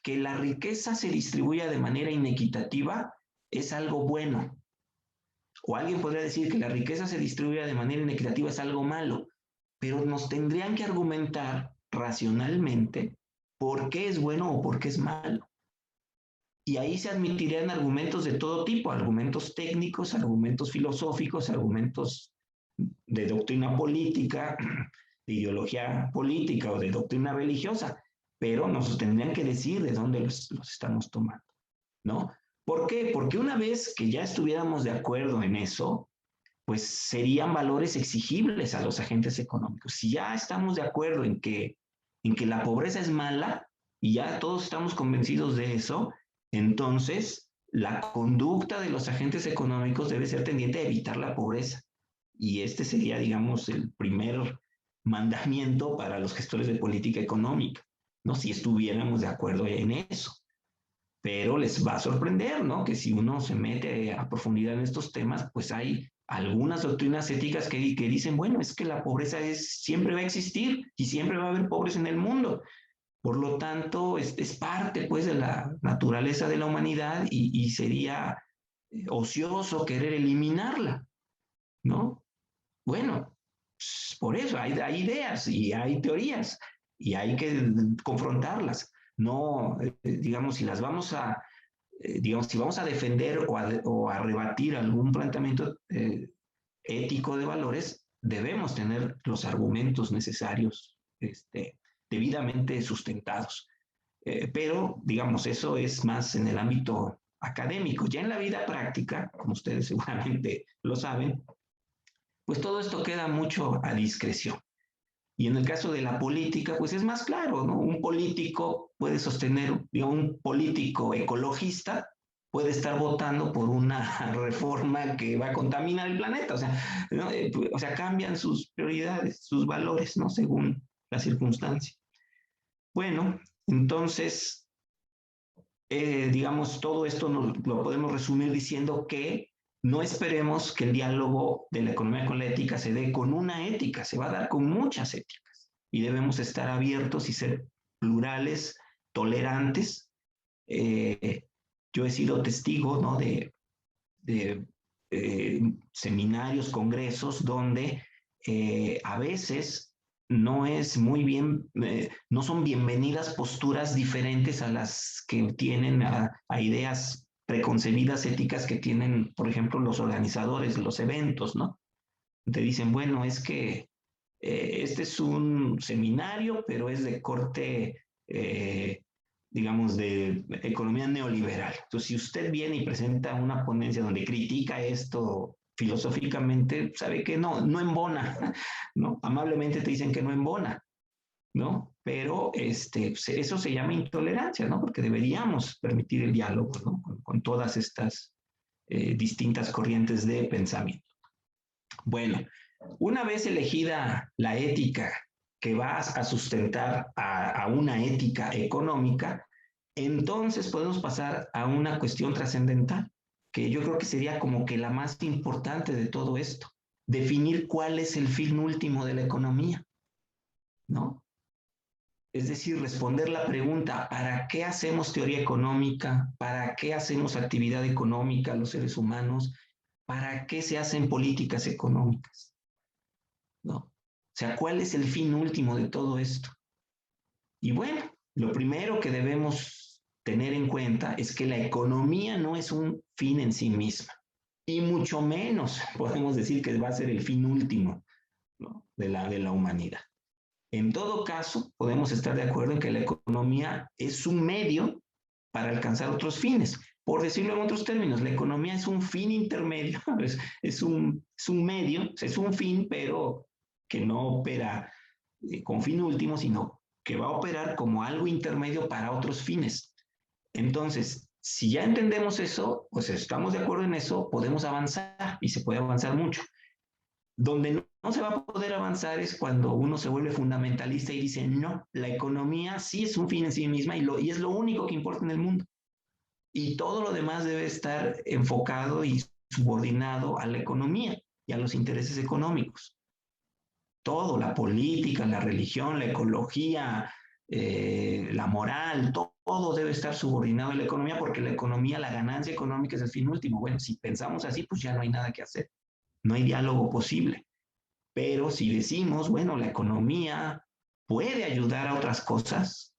que la riqueza se distribuya de manera inequitativa es algo bueno. O alguien podría decir que la riqueza se distribuya de manera inequitativa es algo malo, pero nos tendrían que argumentar racionalmente por qué es bueno o por qué es malo. Y ahí se admitirían argumentos de todo tipo, argumentos técnicos, argumentos filosóficos, argumentos de doctrina política, de ideología política o de doctrina religiosa, pero nos tendrían que decir de dónde los estamos tomando, ¿no? ¿Por qué? Porque una vez que ya estuviéramos de acuerdo en eso, pues serían valores exigibles a los agentes económicos. Si ya estamos de acuerdo en que la pobreza es mala y ya todos estamos convencidos de eso, entonces la conducta de los agentes económicos debe ser tendiente a evitar la pobreza. Y este sería, digamos, el primer mandamiento para los gestores de política económica, ¿no? Si estuviéramos de acuerdo en eso. Pero les va a sorprender, ¿no? Que si uno se mete a profundidad en estos temas, pues hay algunas doctrinas éticas que dicen, bueno, es que la pobreza siempre va a existir y siempre va a haber pobres en el mundo. Por lo tanto, es parte, pues, de la naturaleza de la humanidad y sería ocioso querer eliminarla, ¿no? Bueno, pues, por eso hay ideas y hay teorías y hay que confrontarlas. No, digamos, si las vamos a, digamos, si vamos a defender o a rebatir algún planteamiento ético de valores, debemos tener los argumentos necesarios, debidamente sustentados. Pero, digamos, eso es más en el ámbito académico. Ya en la vida práctica, como ustedes seguramente lo saben, pues todo esto queda mucho a discreción. Y en el caso de la política, pues es más claro, ¿no? Un político puede sostener, digamos, un político ecologista puede estar votando por una reforma que va a contaminar el planeta. O sea, ¿no? O sea, cambian sus prioridades, sus valores, ¿no? Según la circunstancia. Bueno, entonces, digamos, todo esto lo podemos resumir diciendo que no esperemos que el diálogo de la economía con la ética se dé con una ética, se va a dar con muchas éticas y debemos estar abiertos y ser plurales, tolerantes. Yo he sido testigo, ¿no? de seminarios, congresos, donde a veces no es muy bien, no son bienvenidas posturas diferentes a las que tienen a ideas preconcebidas éticas que tienen, por ejemplo, los organizadores de los eventos, ¿no? Te dicen, bueno, es que este es un seminario, pero es de corte, digamos, de economía neoliberal. Entonces, si usted viene y presenta una ponencia donde critica esto filosóficamente, sabe que no embona, ¿no? Amablemente te dicen que no embona, ¿no? Pero eso se llama intolerancia, ¿no? Porque deberíamos permitir el diálogo, ¿no? Con todas estas distintas corrientes de pensamiento. Bueno, una vez elegida la ética que va a sustentar a una ética económica, entonces podemos pasar a una cuestión trascendental, que yo creo que sería como que la más importante de todo esto, definir cuál es el fin último de la economía, ¿no? Es decir, responder la pregunta, ¿para qué hacemos teoría económica? ¿Para qué hacemos actividad económica los seres humanos? ¿Para qué se hacen políticas económicas? ¿No? O sea, ¿cuál es el fin último de todo esto? Y bueno, lo primero que debemos tener en cuenta es que la economía no es un fin en sí misma, y mucho menos podemos decir que va a ser el fin último, ¿no? de la humanidad. En todo caso, podemos estar de acuerdo en que la economía es un medio para alcanzar otros fines. Por decirlo en otros términos, la economía es un fin intermedio, es un medio, es un fin, pero que no opera con fin último, sino que va a operar como algo intermedio para otros fines. Entonces, si ya entendemos eso, pues estamos de acuerdo en eso, podemos avanzar y se puede avanzar mucho. Donde no se va a poder avanzar es cuando uno se vuelve fundamentalista y dice, no, la economía sí es un fin en sí misma y es lo único que importa en el mundo. Y todo lo demás debe estar enfocado y subordinado a la economía y a los intereses económicos. Todo, la política, la religión, la ecología, la moral, todo todo debe estar subordinado a la economía porque la economía, la ganancia económica es el fin último. Bueno, si pensamos así, pues ya no hay nada que hacer, no hay diálogo posible. Pero si decimos, bueno, la economía puede ayudar a otras cosas,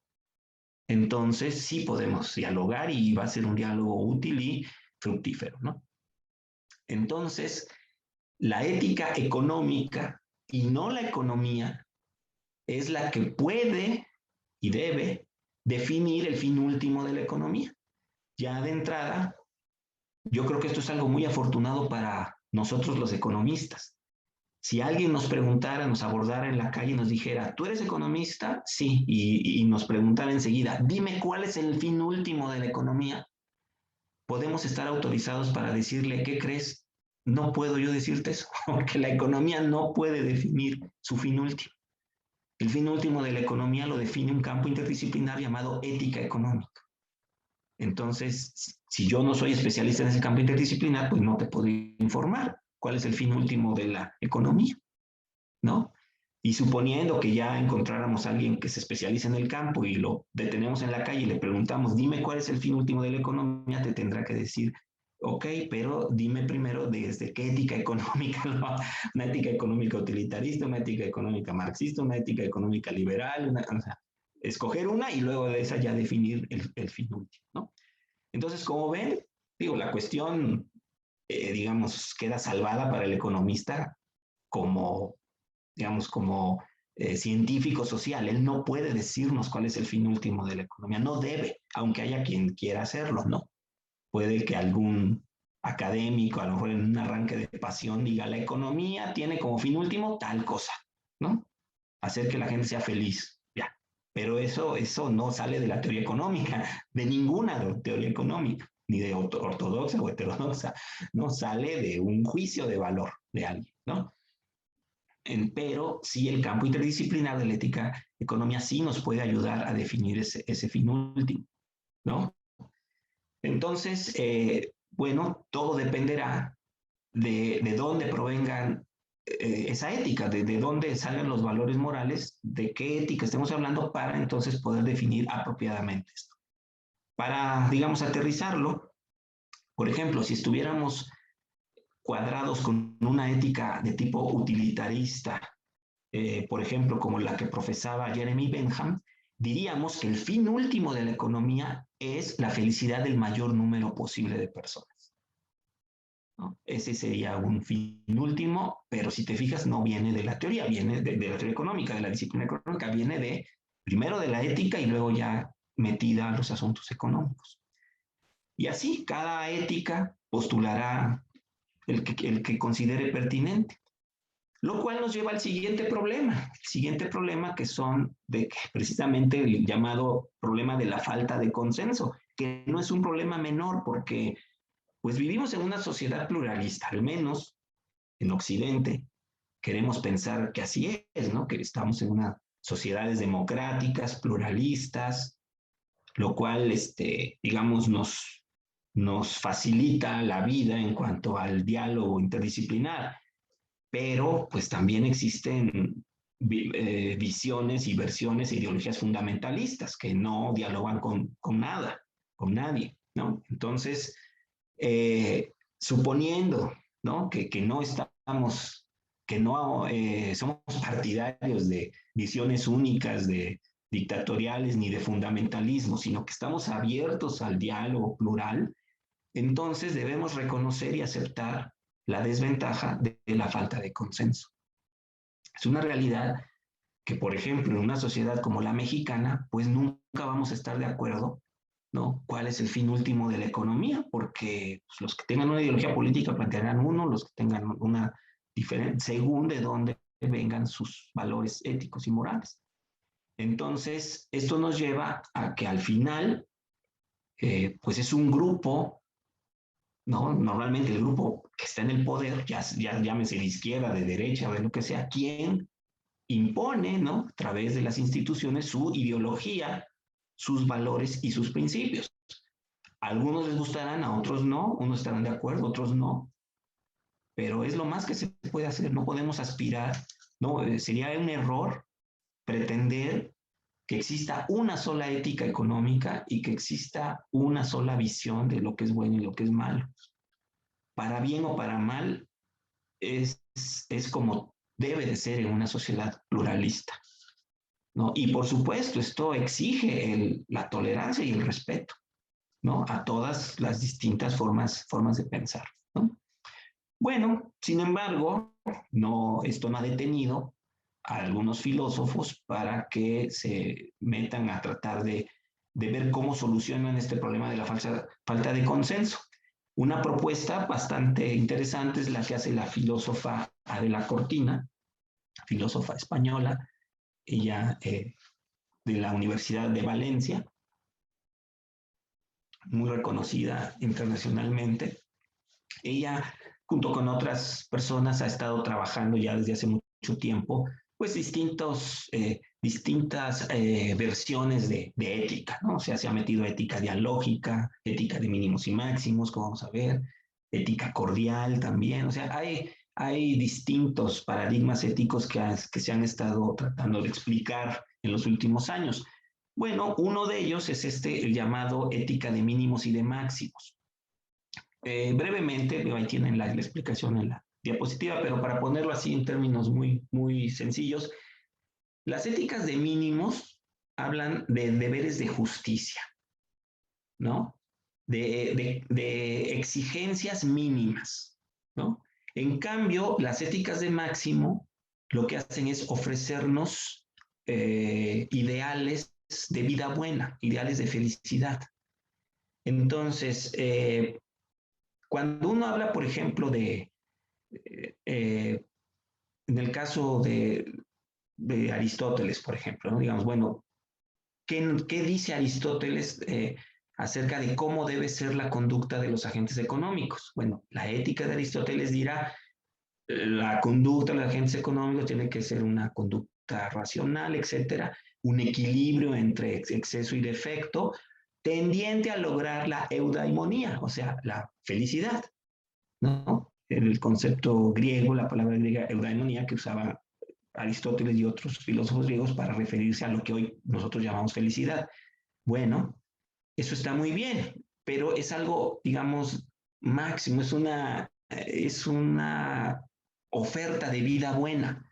entonces sí podemos dialogar y va a ser un diálogo útil y fructífero, ¿no? Entonces, la ética económica y no la economía es la que puede y debe definir el fin último de la economía. Ya de entrada, yo creo que esto es algo muy afortunado para nosotros los economistas. Si alguien nos preguntara, nos abordara en la calle y nos dijera, ¿tú eres economista? Sí, y nos preguntara enseguida, dime cuál es el fin último de la economía, podemos estar autorizados para decirle, ¿qué crees? No puedo yo decirte eso, porque la economía no puede definir su fin último. El fin último de la economía lo define un campo interdisciplinar llamado ética económica. Entonces, si yo no soy especialista en ese campo interdisciplinar, pues no te puedo informar cuál es el fin último de la economía, ¿no? Y suponiendo que ya encontráramos a alguien que se especializa en el campo y lo detenemos en la calle y le preguntamos, dime cuál es el fin último de la economía, te tendrá que decir, ok, pero dime primero desde qué ética económica, ¿no? Una ética económica utilitarista, una ética económica marxista, una ética económica liberal, o sea, escoger una y luego de esa ya definir el fin último, ¿no? Entonces, como ven, digo, la cuestión, digamos, queda salvada para el economista como, digamos, como científico social. Él no puede decirnos cuál es el fin último de la economía, no debe, aunque haya quien quiera hacerlo, ¿no? Puede que algún académico, a lo mejor en un arranque de pasión, diga, la economía tiene como fin último tal cosa, ¿no? Hacer que la gente sea feliz, ya. Pero eso no sale de la teoría económica, de ninguna teoría económica, ni de ortodoxa o heterodoxa, no sale de un juicio de valor de alguien, ¿no? Pero sí el campo interdisciplinar de la ética economía sí nos puede ayudar a definir ese fin último, ¿no? Entonces, bueno, todo dependerá de dónde provengan esa ética, de dónde salgan los valores morales, de qué ética estemos hablando para entonces poder definir apropiadamente esto. Para, digamos, aterrizarlo, por ejemplo, si estuviéramos cuadrados con una ética de tipo utilitarista, por ejemplo, como la que profesaba Jeremy Bentham, diríamos que el fin último de la economía es la felicidad del mayor número posible de personas, ¿no? Ese sería un fin último, pero si te fijas, no viene de la teoría, viene de la teoría económica, de la disciplina económica, viene de primero de la ética y luego ya metida a los asuntos económicos. Y así, cada ética postulará el que considere pertinente. Lo cual nos lleva al siguiente problema que son de precisamente el llamado problema de la falta de consenso, que no es un problema menor porque pues vivimos en una sociedad pluralista, al menos en Occidente queremos pensar que así es, ¿no? Que estamos en unas sociedades democráticas, pluralistas, lo cual, digamos, nos facilita la vida en cuanto al diálogo interdisciplinar, pero pues también existen visiones y versiones e ideologías fundamentalistas que no dialogan con nada, con nadie, ¿no? Entonces, suponiendo, ¿no? Que no estamos, que no somos partidarios de visiones únicas, de dictatoriales ni de fundamentalismo, sino que estamos abiertos al diálogo plural, entonces debemos reconocer y aceptar la desventaja de la falta de consenso. Es una realidad que, por ejemplo, en una sociedad como la mexicana, pues nunca vamos a estar de acuerdo, ¿no? ¿Cuál es el fin último de la economía? Porque pues, los que tengan una ideología política plantearán uno, los que tengan una diferente, según de dónde vengan sus valores éticos y morales. Entonces, esto nos lleva a que al final, pues es un grupo, ¿no? Normalmente el grupo que está en el poder, ya llámese de izquierda, de derecha, de lo que sea, quien impone, ¿no? A través de las instituciones su ideología, sus valores y sus principios. A algunos les gustarán, a otros no, unos estarán de acuerdo, otros no, pero es lo más que se puede hacer, no podemos aspirar, no, sería un error pretender que exista una sola ética económica y que exista una sola visión de lo que es bueno y lo que es malo. Para bien o para mal, es como debe de ser en una sociedad pluralista, ¿no? Y por supuesto, esto exige la tolerancia y el respeto, ¿no? A todas las distintas formas de pensar, ¿no? Bueno, sin embargo, no, esto no ha detenido a algunos filósofos para que se metan a tratar de ver cómo solucionan este problema de la falta de consenso. Una propuesta bastante interesante es la que hace la filósofa Adela Cortina, filósofa española, ella de la Universidad de Valencia, muy reconocida internacionalmente. Ella, junto con otras personas, ha estado trabajando ya desde hace mucho tiempo, pues distintas versiones de ética, ¿no? O sea, se ha metido ética dialógica, ética de mínimos y máximos, como vamos a ver, ética cordial también, o sea, hay distintos paradigmas éticos que se han estado tratando de explicar en los últimos años. Bueno, uno de ellos es el llamado ética de mínimos y de máximos. Brevemente, ahí tienen la explicación en la diapositiva, pero para ponerlo así en términos muy sencillos, las éticas de mínimos hablan de deberes de justicia, ¿no? De exigencias mínimas, ¿no? En cambio, las éticas de máximo lo que hacen es ofrecernos ideales de vida buena, ideales de felicidad. Entonces, cuando uno habla, por ejemplo, en el caso de Aristóteles, por ejemplo, ¿no? Digamos, bueno, ¿qué dice Aristóteles acerca de cómo debe ser la conducta de los agentes económicos? Bueno, la ética de Aristóteles dirá, la conducta de los agentes económicos tiene que ser una conducta racional, etcétera, un equilibrio entre exceso y defecto, tendiente a lograr la eudaimonía, o sea, la felicidad, ¿no? El concepto griego, la palabra griega eudaimonía, que usaba Aristóteles y otros filósofos griegos para referirse a lo que hoy nosotros llamamos felicidad. Bueno, eso está muy bien, pero es algo, digamos, máximo, es una oferta de vida buena.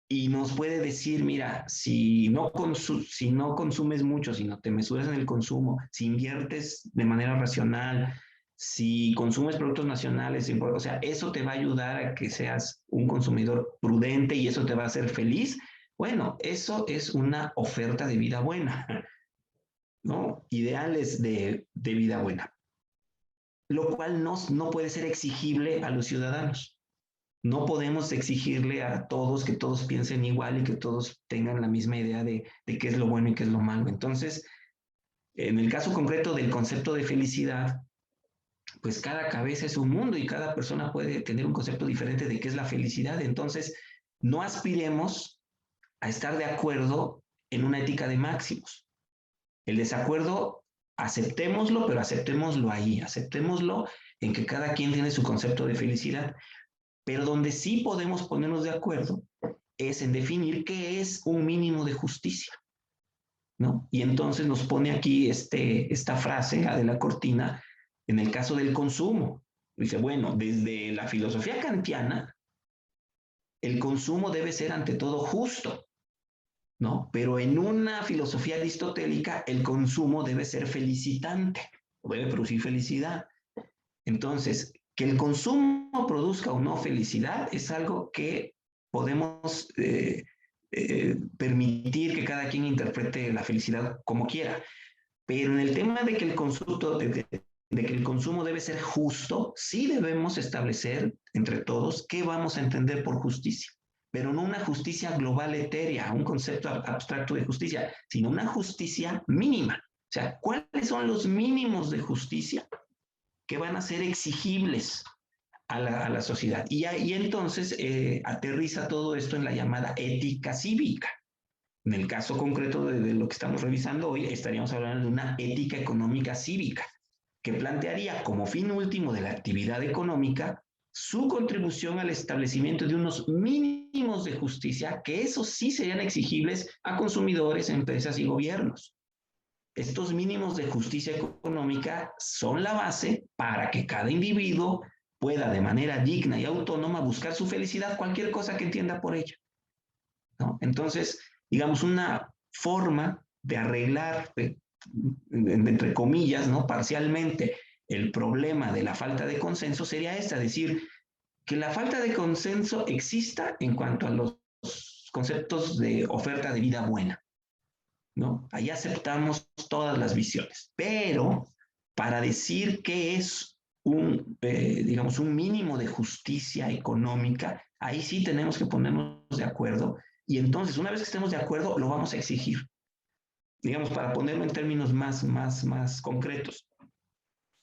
Y nos puede decir, mira, si no consumes mucho, si no te mesuras en el consumo, si inviertes de manera racional, si consumes productos nacionales, o sea, eso te va a ayudar a que seas un consumidor prudente y eso te va a hacer feliz. Bueno, eso es una oferta de vida buena, ¿no? Ideales de vida buena, lo cual no puede ser exigible a los ciudadanos. No podemos exigirle a todos que todos piensen igual y que todos tengan la misma idea de qué es lo bueno y qué es lo malo. Entonces, en el caso concreto del concepto de felicidad, pues cada cabeza es un mundo y cada persona puede tener un concepto diferente de qué es la felicidad. Entonces, no aspiremos a estar de acuerdo en una ética de máximos. El desacuerdo, aceptémoslo, pero aceptémoslo ahí, aceptémoslo en que cada quien tiene su concepto de felicidad. Pero donde sí podemos ponernos de acuerdo es en definir qué es un mínimo de justicia, ¿no? Y entonces nos pone aquí esta frase de la Cortina en el caso del consumo. Dice, bueno, desde la filosofía kantiana, el consumo debe ser ante todo justo, ¿no? Pero en una filosofía aristotélica, el consumo debe ser felicitante, debe producir felicidad. Entonces, que el consumo produzca o no felicidad es algo que podemos permitir que cada quien interprete la felicidad como quiera. Pero en el tema de que que el consumo debe ser justo, sí debemos establecer entre todos qué vamos a entender por justicia. Pero no una justicia global etérea, un concepto abstracto de justicia, sino una justicia mínima. O sea, ¿cuáles son los mínimos de justicia que van a ser exigibles a la sociedad? Y entonces aterriza todo esto en la llamada ética cívica. En el caso concreto de lo que estamos revisando hoy, estaríamos hablando de una ética económica cívica, que plantearía como fin último de la actividad económica su contribución al establecimiento de unos mínimos de justicia, que esos sí serían exigibles a consumidores, empresas y gobiernos. Estos mínimos de justicia económica son la base para que cada individuo pueda de manera digna y autónoma buscar su felicidad, cualquier cosa que entienda por ello, ¿no? Entonces, digamos, una forma de arreglar, entre comillas, ¿no? Parcialmente, el problema de la falta de consenso sería esta, decir, que la falta de consenso exista en cuanto a los conceptos de oferta de vida buena, ¿no? Ahí aceptamos todas las visiones, pero para decir que es digamos, un mínimo de justicia económica, ahí sí tenemos que ponernos de acuerdo y entonces, una vez que estemos de acuerdo, lo vamos a exigir. Digamos, para ponerlo en términos más concretos.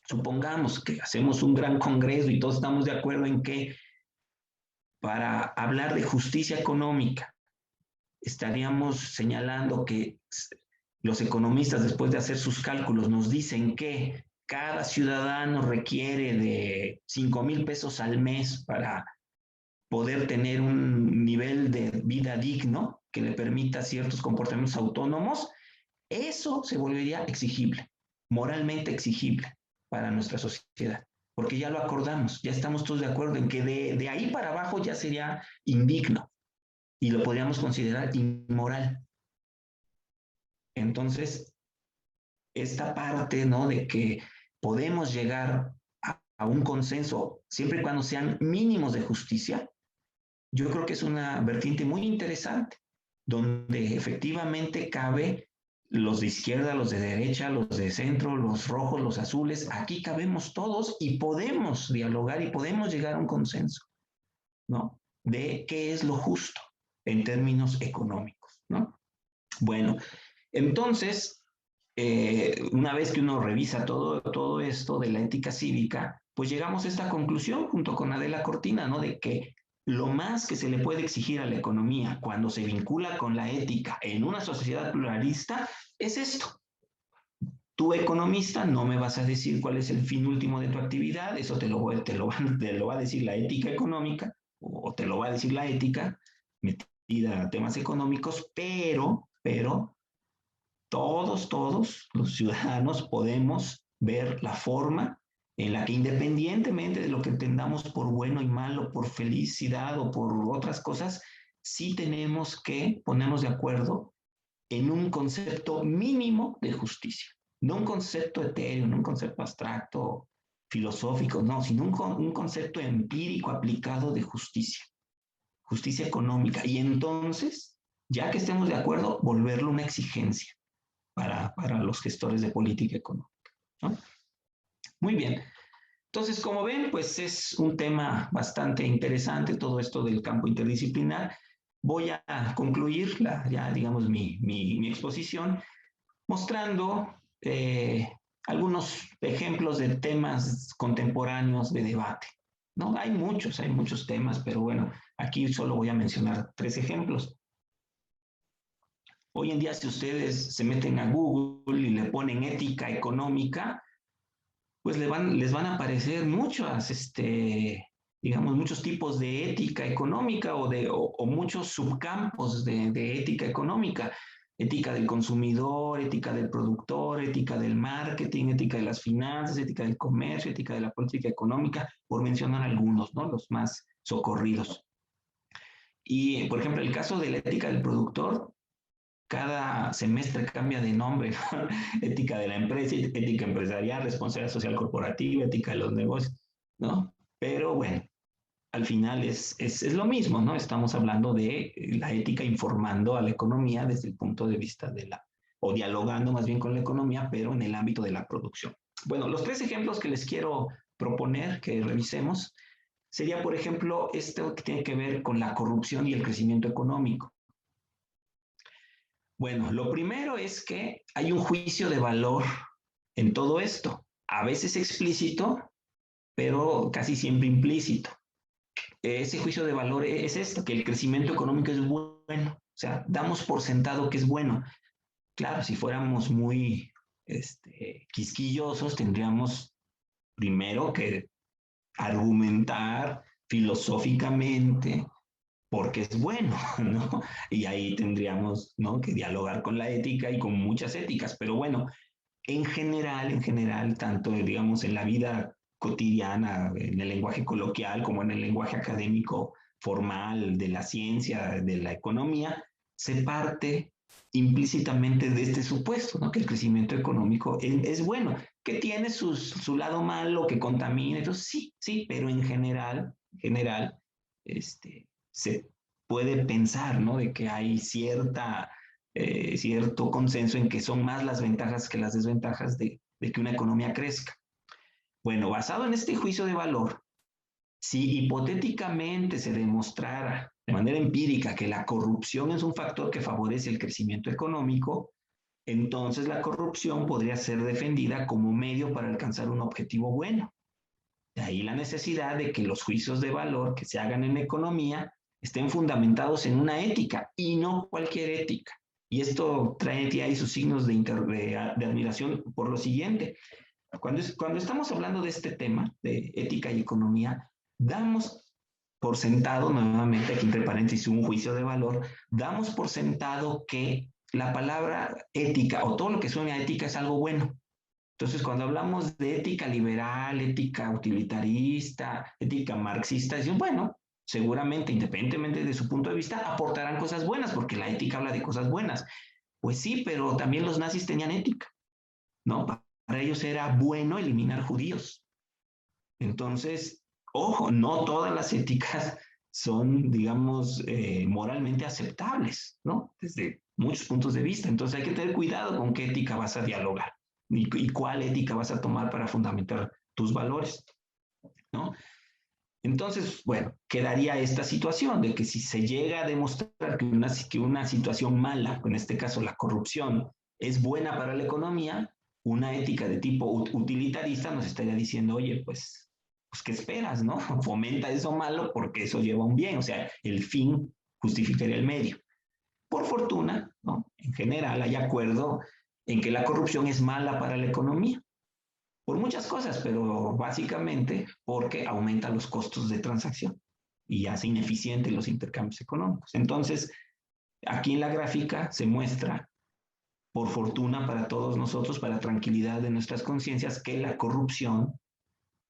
Supongamos que hacemos un gran congreso y todos estamos de acuerdo en que para hablar de justicia económica estaríamos señalando que los economistas, después de hacer sus cálculos, nos dicen que cada ciudadano requiere de 5,000 pesos al mes para poder tener un nivel de vida digno que le permita ciertos comportamientos autónomos. Eso se volvería exigible, moralmente exigible para nuestra sociedad, porque ya lo acordamos, ya estamos todos de acuerdo en que de ahí para abajo ya sería indigno y lo podríamos considerar inmoral. Entonces, esta parte, ¿no? De que podemos llegar a un consenso siempre y cuando sean mínimos de justicia, yo creo que es una vertiente muy interesante, donde efectivamente cabe los de izquierda, los de derecha, los de centro, los rojos, los azules, aquí cabemos todos y podemos dialogar y podemos llegar a un consenso, ¿no? De qué es lo justo en términos económicos, ¿no? Bueno, entonces, una vez que uno revisa todo esto de la ética cívica, pues llegamos a esta conclusión junto con Adela Cortina, ¿no? De que lo más que se le puede exigir a la economía cuando se vincula con la ética en una sociedad pluralista es esto. Tú, economista, no me vas a decir cuál es el fin último de tu actividad, eso te lo va a decir la ética económica, o te lo va a decir la ética metida a temas económicos, pero todos los ciudadanos podemos ver la forma en la que, independientemente de lo que entendamos por bueno y malo, por felicidad o por otras cosas, sí tenemos que ponernos de acuerdo en un concepto mínimo de justicia. No un concepto etéreo, no un concepto abstracto, filosófico, no, sino un concepto empírico aplicado de justicia, justicia económica. Y entonces, ya que estemos de acuerdo, volverlo una exigencia para los gestores de política económica, ¿no? Muy bien. Entonces, como ven, pues es un tema bastante interesante todo esto del campo interdisciplinar. Voy a concluir ya, digamos, mi exposición mostrando algunos ejemplos de temas contemporáneos de debate, ¿no? Hay muchos temas, pero bueno, aquí solo voy a mencionar 3 ejemplos. Hoy en día, si ustedes se meten a Google y le ponen ética económica, pues les van a aparecer digamos, muchos tipos de ética económica o muchos subcampos de ética económica. Ética del consumidor, ética del productor, ética del marketing, ética de las finanzas, ética del comercio, ética de la política económica, por mencionar algunos, ¿no? Los más socorridos. Y, por ejemplo, el caso de la ética del productor, cada semestre cambia de nombre, ¿no? Ética de la empresa, ética empresarial, responsabilidad social corporativa, ética de los negocios, ¿no? Pero bueno, al final es lo mismo, ¿no? Estamos hablando de la ética informando a la economía desde el punto de vista o dialogando más bien con la economía, pero en el ámbito de la producción. Bueno, los 3 ejemplos que les quiero proponer que revisemos sería, por ejemplo, esto que tiene que ver con la corrupción y el crecimiento económico. Bueno, lo primero es que hay un juicio de valor en todo esto, a veces explícito, pero casi siempre implícito. Ese juicio de valor es esto, que el crecimiento económico es bueno, o sea, damos por sentado que es bueno. Claro, si fuéramos muy quisquillosos, tendríamos primero que argumentar filosóficamente porque es bueno, ¿no? Y ahí tendríamos, ¿no?, que dialogar con la ética y con muchas éticas. Pero bueno, en general, tanto, digamos, en la vida cotidiana, en el lenguaje coloquial, como en el lenguaje académico formal de la ciencia, de la economía, se parte implícitamente de este supuesto, ¿no?, que el crecimiento económico es bueno, que tiene su lado malo, que contamina, entonces sí, sí, pero en general, se puede pensar, ¿no?, de que hay cierto consenso en que son más las ventajas que las desventajas de que una economía crezca. Bueno, basado en este juicio de valor, si hipotéticamente se demostrara de manera empírica que la corrupción es un factor que favorece el crecimiento económico, entonces la corrupción podría ser defendida como medio para alcanzar un objetivo bueno. De ahí la necesidad de que los juicios de valor que se hagan en economía estén fundamentados en una ética y no cualquier ética. Y esto trae ahí sus signos de admiración por lo siguiente. Cuando estamos hablando de este tema, de ética y economía, damos por sentado, nuevamente aquí entre paréntesis, un juicio de valor, damos por sentado que la palabra ética o todo lo que suene a ética es algo bueno. Entonces, cuando hablamos de ética liberal, ética utilitarista, ética marxista, dicen, bueno, seguramente, independientemente de su punto de vista, aportarán cosas buenas, porque la ética habla de cosas buenas. Pues sí, pero también los nazis tenían ética, ¿no? Para ellos era bueno eliminar judíos. Entonces, ojo, no todas las éticas son, digamos, moralmente aceptables, ¿no? Desde muchos puntos de vista. Entonces hay que tener cuidado con qué ética vas a dialogar y cuál ética vas a tomar para fundamentar tus valores, ¿no? Entonces, bueno, quedaría esta situación de que si se llega a demostrar que una situación mala, en este caso la corrupción, es buena para la economía, una ética de tipo utilitarista nos estaría diciendo, oye, pues ¿qué esperas, no? Fomenta eso malo porque eso lleva a un bien, o sea, el fin justificaría el medio. Por fortuna, ¿no?, en general hay acuerdo en que la corrupción es mala para la economía, por muchas cosas, pero básicamente porque aumenta los costos de transacción y hace ineficientes los intercambios económicos. Entonces, aquí en la gráfica se muestra, por fortuna para todos nosotros, para la tranquilidad de nuestras conciencias, que la corrupción,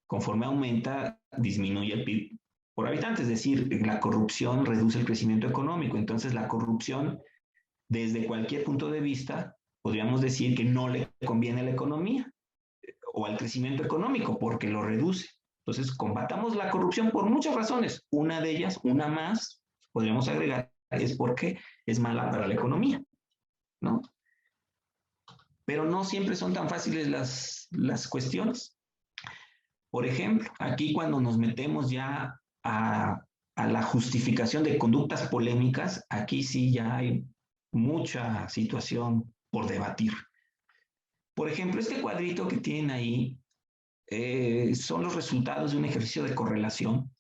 conforme aumenta, disminuye el PIB por habitante, es decir, la corrupción reduce el crecimiento económico. Entonces, la corrupción, desde cualquier punto de vista, podríamos decir que no le conviene a la economía o al crecimiento económico porque lo reduce. Entonces, combatamos la corrupción por muchas razones. Una de ellas, una más, podríamos agregar, es porque es mala para la economía, ¿no? Pero no siempre son tan fáciles las cuestiones. Por ejemplo, aquí cuando nos metemos ya a la justificación de conductas polémicas, aquí sí ya hay mucha situación por debatir. Por ejemplo, este cuadrito que tienen ahí son los resultados de un ejercicio de correlación,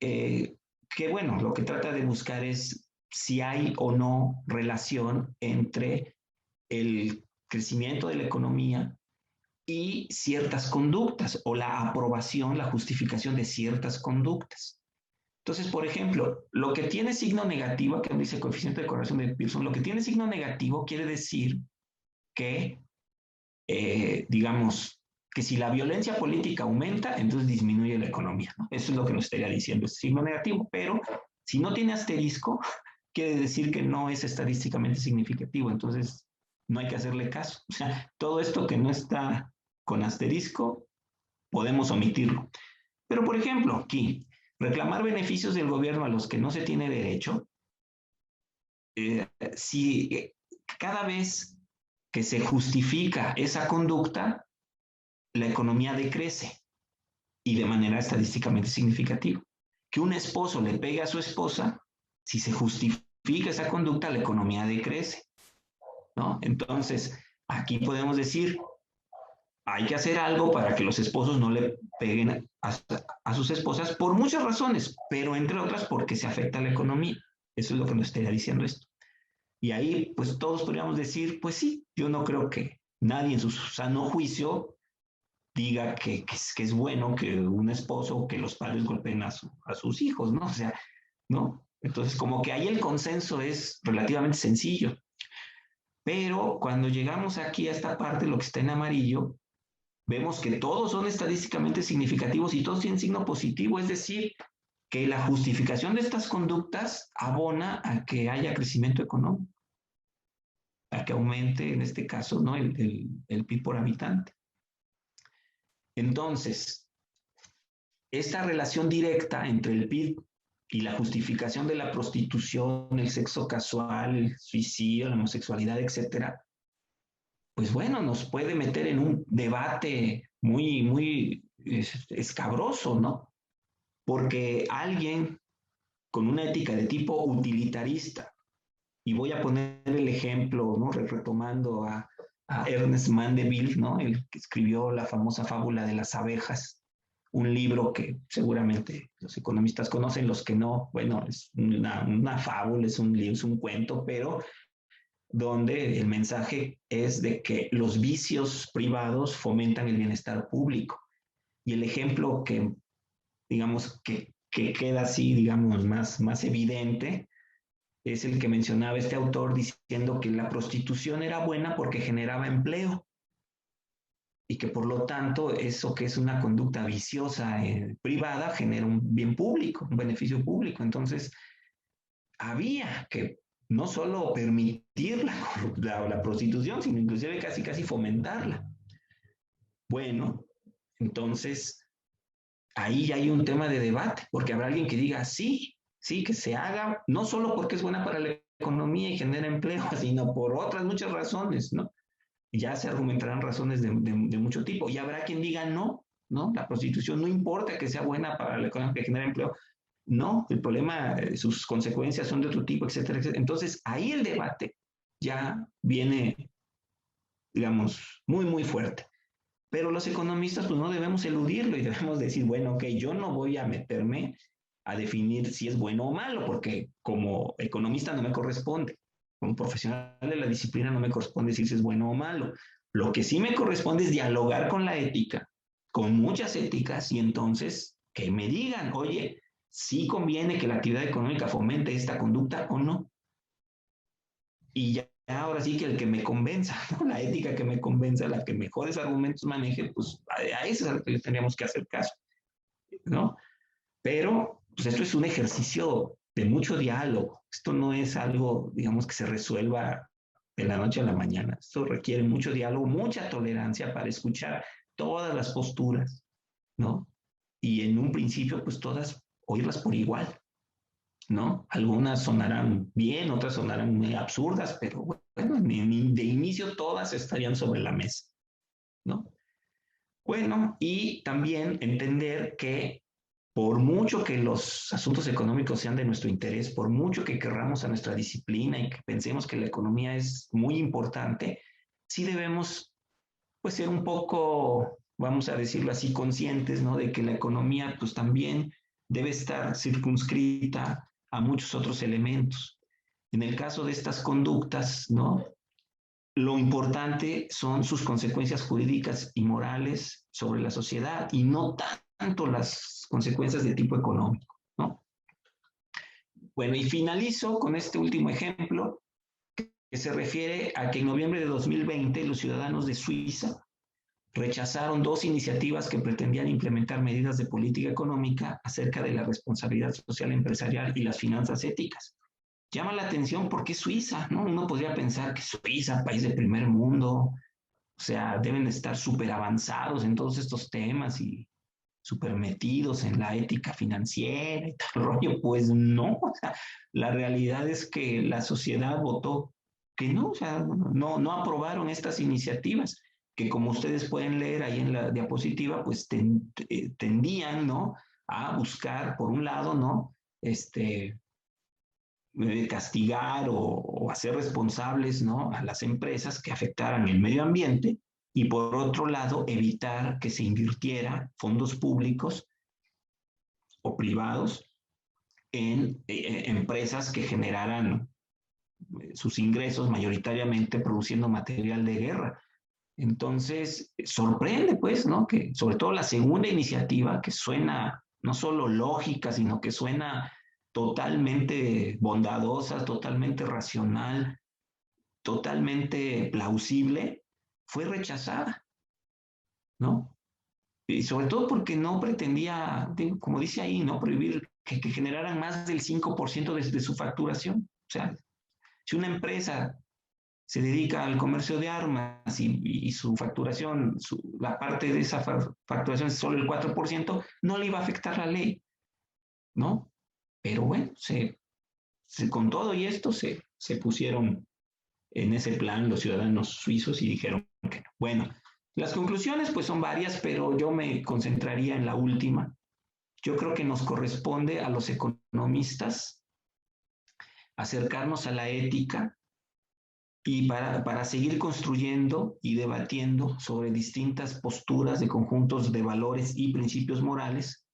que bueno, lo que trata de buscar es si hay o no relación entre el crecimiento de la economía y ciertas conductas o la aprobación, la justificación de ciertas conductas. Entonces, por ejemplo, lo que tiene signo negativo, que dice coeficiente de correlación de Pearson, lo que tiene signo negativo quiere decir que, digamos, que si la violencia política aumenta, entonces disminuye la economía, ¿no? Eso es lo que nos estaría diciendo, es signo negativo, pero si no tiene asterisco, quiere decir que no es estadísticamente significativo, entonces no hay que hacerle caso. O sea, todo esto que no está con asterisco, podemos omitirlo. Pero, por ejemplo, aquí, reclamar beneficios del gobierno a los que no se tiene derecho, si cada vez que se justifica esa conducta, la economía decrece y de manera estadísticamente significativa. Que un esposo le pegue a su esposa, si se justifica esa conducta, la economía decrece, ¿no? Entonces, aquí podemos decir, hay que hacer algo para que los esposos no le peguen a sus esposas por muchas razones, pero entre otras porque se afecta a la economía. Eso es lo que nos estaría diciendo esto. Y ahí, pues todos podríamos decir, pues sí, yo no creo que nadie en su sano juicio diga que es bueno que un esposo o que los padres golpeen a sus hijos, ¿no? O sea, ¿no? Entonces, como que ahí el consenso es relativamente sencillo. Pero cuando llegamos aquí a esta parte, lo que está en amarillo, vemos que todos son estadísticamente significativos y todos tienen signo positivo, es decir, que la justificación de estas conductas abona a que haya crecimiento económico, a que aumente, en este caso, ¿no? el PIB por habitante. Entonces, esta relación directa entre el PIB y la justificación de la prostitución, el sexo casual, el suicidio, la homosexualidad, etcétera, pues bueno, nos puede meter en un debate muy escabroso, ¿no? Porque alguien con una ética de tipo utilitarista, y voy a poner el ejemplo, ¿no? Retomando a Ernest Mandeville, ¿no? El que escribió la famosa fábula de las abejas, un libro que seguramente los economistas conocen, los que no, bueno, es una fábula, es un cuento, pero donde el mensaje es de que los vicios privados fomentan el bienestar público. Y el ejemplo que, digamos, que queda así, digamos, más evidente, es el que mencionaba este autor diciendo que la prostitución era buena porque generaba empleo y que por lo tanto eso que es una conducta viciosa privada genera un bien público, un beneficio público. Entonces, había que no solo permitir la prostitución, sino inclusive casi fomentarla. Bueno, entonces ahí ya hay un tema de debate, porque habrá alguien que diga sí, que se haga, no solo porque es buena para la economía y genera empleo, sino por otras muchas razones, ¿no? Ya se argumentarán razones de mucho tipo. Y habrá quien diga no, la prostitución no importa que sea buena para la economía, que genera empleo, no, el problema, sus consecuencias son de otro tipo, etcétera, etcétera. Entonces, ahí el debate ya viene, digamos, muy fuerte. Pero los economistas, pues no debemos eludirlo y debemos decir, bueno, ok, yo no voy a meterme a definir si es bueno o malo, porque como economista no me corresponde, como profesional de la disciplina no me corresponde decir si es bueno o malo. Lo que sí me corresponde es dialogar con la ética, con muchas éticas, y entonces que me digan, oye, sí conviene que la actividad económica fomente esta conducta o no. Y ya ahora sí que el que me convenza, ¿no? La ética que me convenza, la que mejores argumentos maneje, pues a eso es a lo que tendríamos que hacer caso, ¿no? Pero pues esto es un ejercicio de mucho diálogo. Esto no es algo, digamos, que se resuelva de la noche a la mañana. Esto requiere mucho diálogo, mucha tolerancia para escuchar todas las posturas, ¿no? Y en un principio, pues todas oírlas por igual, ¿no? Algunas sonarán bien, otras sonarán muy absurdas, pero bueno, de inicio todas estarían sobre la mesa, ¿no? Bueno, y también entender que por mucho que los asuntos económicos sean de nuestro interés, por mucho que querramos a nuestra disciplina y que pensemos que la economía es muy importante, sí debemos pues ser un poco, vamos a decirlo así, conscientes, ¿no? De que la economía pues también debe estar circunscrita a muchos otros elementos. En el caso de estas conductas, ¿no? Lo importante son sus consecuencias jurídicas y morales sobre la sociedad y no tanto las consecuencias de tipo económico, ¿no? Bueno, y finalizo con este último ejemplo que se refiere a que en noviembre de 2020 los ciudadanos de Suiza rechazaron dos iniciativas que pretendían implementar medidas de política económica acerca de la responsabilidad social empresarial y las finanzas éticas. Llama la atención porque es Suiza, ¿no? Uno podría pensar que Suiza, país de primer mundo, o sea, deben estar súper avanzados en todos estos temas y súper metidos en la ética financiera y tal rollo. Pues no, o sea, la realidad es que la sociedad votó que no, o sea, no aprobaron estas iniciativas que como ustedes pueden leer ahí en la diapositiva, pues tendían, ¿no? A buscar, por un lado, ¿no? Castigar o hacer responsables, ¿no? A las empresas que afectaran el medio ambiente y por otro lado evitar que se invirtiera fondos públicos o privados en empresas que generaran sus ingresos mayoritariamente produciendo material de guerra. Entonces, sorprende, pues, ¿no? Que sobre todo la segunda iniciativa, que suena no solo lógica, sino que suena totalmente bondadosa, totalmente racional, totalmente plausible, fue rechazada, ¿no? Y sobre todo porque no pretendía, como dice ahí, ¿no? Prohibir que generaran más del 5% de su facturación. O sea, si una empresa se dedica al comercio de armas y su facturación, la parte de esa facturación es solo el 4%, no le iba a afectar la ley, ¿no? Pero bueno, con todo y esto se pusieron en ese plan los ciudadanos suizos y dijeron que no. Bueno, las conclusiones pues son varias, pero yo me concentraría en la última. Yo creo que nos corresponde a los economistas acercarnos a la ética y para seguir construyendo y debatiendo sobre distintas posturas de conjuntos de valores y principios morales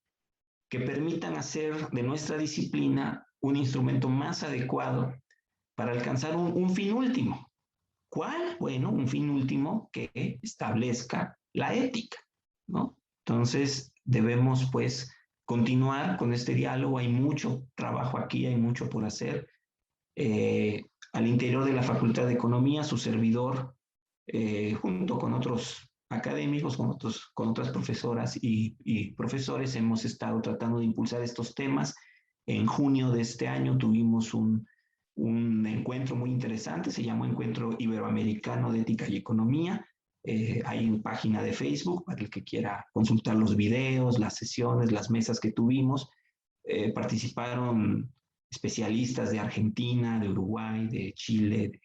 que permitan hacer de nuestra disciplina un instrumento más adecuado para alcanzar un fin último. ¿Cuál? Bueno, un fin último que establezca la ética, ¿no? Entonces, debemos, pues, continuar con este diálogo. Hay mucho trabajo aquí, hay mucho por hacer. Al interior de la Facultad de Economía, su servidor, junto con otros académicos, con otras profesoras y profesores, hemos estado tratando de impulsar estos temas. En junio de este año tuvimos un encuentro muy interesante, se llamó Encuentro Iberoamericano de Ética y Economía. Hay una página de Facebook para el que quiera consultar los videos, las sesiones, las mesas que tuvimos. Participaron especialistas de Argentina, de Uruguay, de Chile,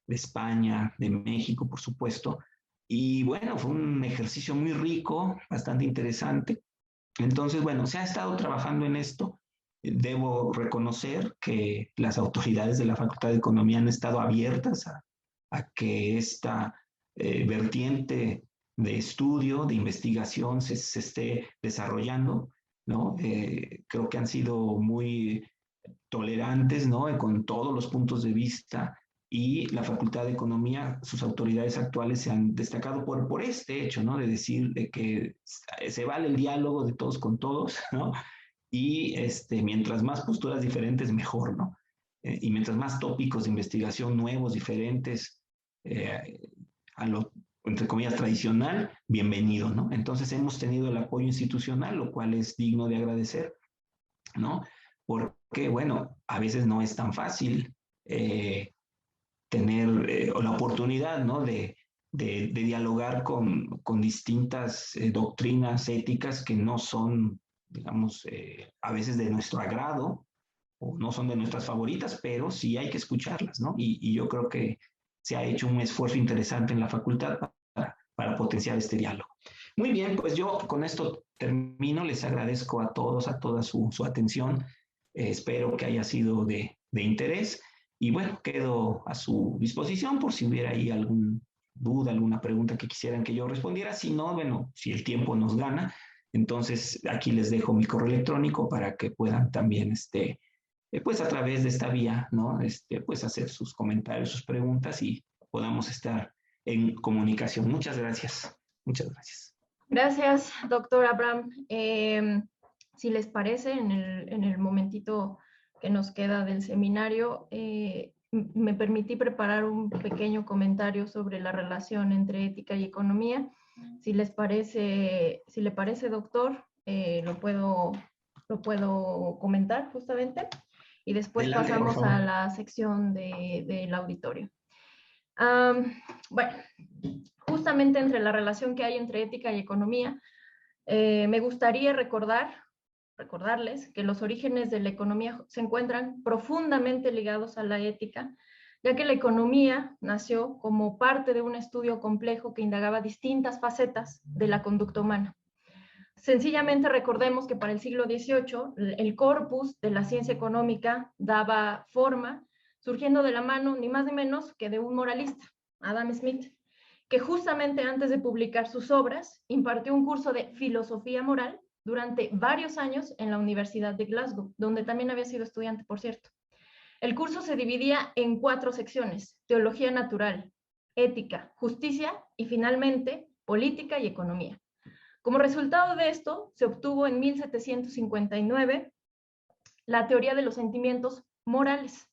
de España, de México, por supuesto. Y bueno, fue un ejercicio muy rico, bastante interesante. Entonces, bueno, se ha estado trabajando en esto. Debo reconocer que las autoridades de la Facultad de Economía han estado abiertas a que esta vertiente de estudio, de investigación se esté desarrollando, ¿no? Creo que han sido muy tolerantes, ¿no? Con todos los puntos de vista y la Facultad de Economía, sus autoridades actuales se han destacado por este hecho, ¿no? De decir de que se vale el diálogo de todos con todos, ¿no? Y mientras más posturas diferentes, mejor, ¿no? Y mientras más tópicos de investigación nuevos, diferentes, eh, a lo, entre comillas, tradicional, bienvenido, ¿no? Entonces hemos tenido el apoyo institucional, lo cual es digno de agradecer, ¿no? Porque, bueno, a veces no es tan fácil tener la oportunidad, ¿no? De dialogar con distintas doctrinas éticas que no son, digamos, a veces de nuestro agrado o no son de nuestras favoritas, pero sí hay que escucharlas, ¿no? Y yo creo que se ha hecho un esfuerzo interesante en la facultad para potenciar este diálogo. Muy bien, pues yo con esto termino. Les agradezco a todos, a toda su atención. Espero que haya sido de interés. Y bueno, quedo a su disposición por si hubiera ahí alguna duda, alguna pregunta que quisieran que yo respondiera. Si no, bueno, si el tiempo nos gana, entonces aquí les dejo mi correo electrónico para que puedan también, pues a través de esta vía, ¿no? Pues hacer sus comentarios, sus preguntas y podamos estar en comunicación. Muchas gracias. Muchas gracias. Gracias, doctor Abraham. Si les parece, en el momentito que nos queda del seminario, me permití preparar un pequeño comentario sobre la relación entre ética y economía. Si les parece, si le parece, doctor, lo puedo comentar justamente y después Adelante, pasamos a la sección del auditorio. Bueno, justamente entre la relación que hay entre ética y economía, me gustaría recordarles que los orígenes de la economía se encuentran profundamente ligados a la ética, ya que la economía nació como parte de un estudio complejo que indagaba distintas facetas de la conducta humana. Sencillamente recordemos que para el siglo XVIII el corpus de la ciencia económica daba forma, surgiendo de la mano ni más ni menos que de un moralista, Adam Smith, que justamente antes de publicar sus obras impartió un curso de filosofía moral durante varios años en la Universidad de Glasgow, donde también había sido estudiante, por cierto. El curso se dividía en 4 secciones: teología natural, ética, justicia y finalmente política y economía. Como resultado de esto, se obtuvo en 1759 la teoría de los sentimientos morales.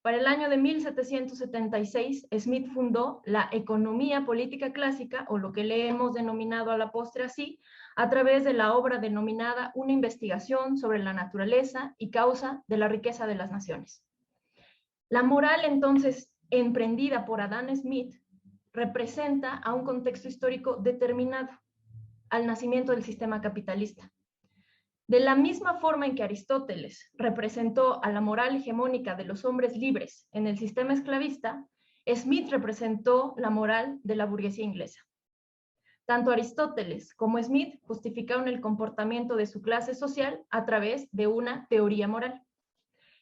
Para el año de 1776, Smith fundó la economía política clásica, o lo que le hemos denominado a la postre así, a través de la obra denominada Una investigación sobre la naturaleza y causa de la riqueza de las naciones. La moral, entonces, emprendida por Adam Smith, representa a un contexto histórico determinado, al nacimiento del sistema capitalista. De la misma forma en que Aristóteles representó a la moral hegemónica de los hombres libres en el sistema esclavista, Smith representó la moral de la burguesía inglesa. Tanto Aristóteles como Smith justificaron el comportamiento de su clase social a través de una teoría moral.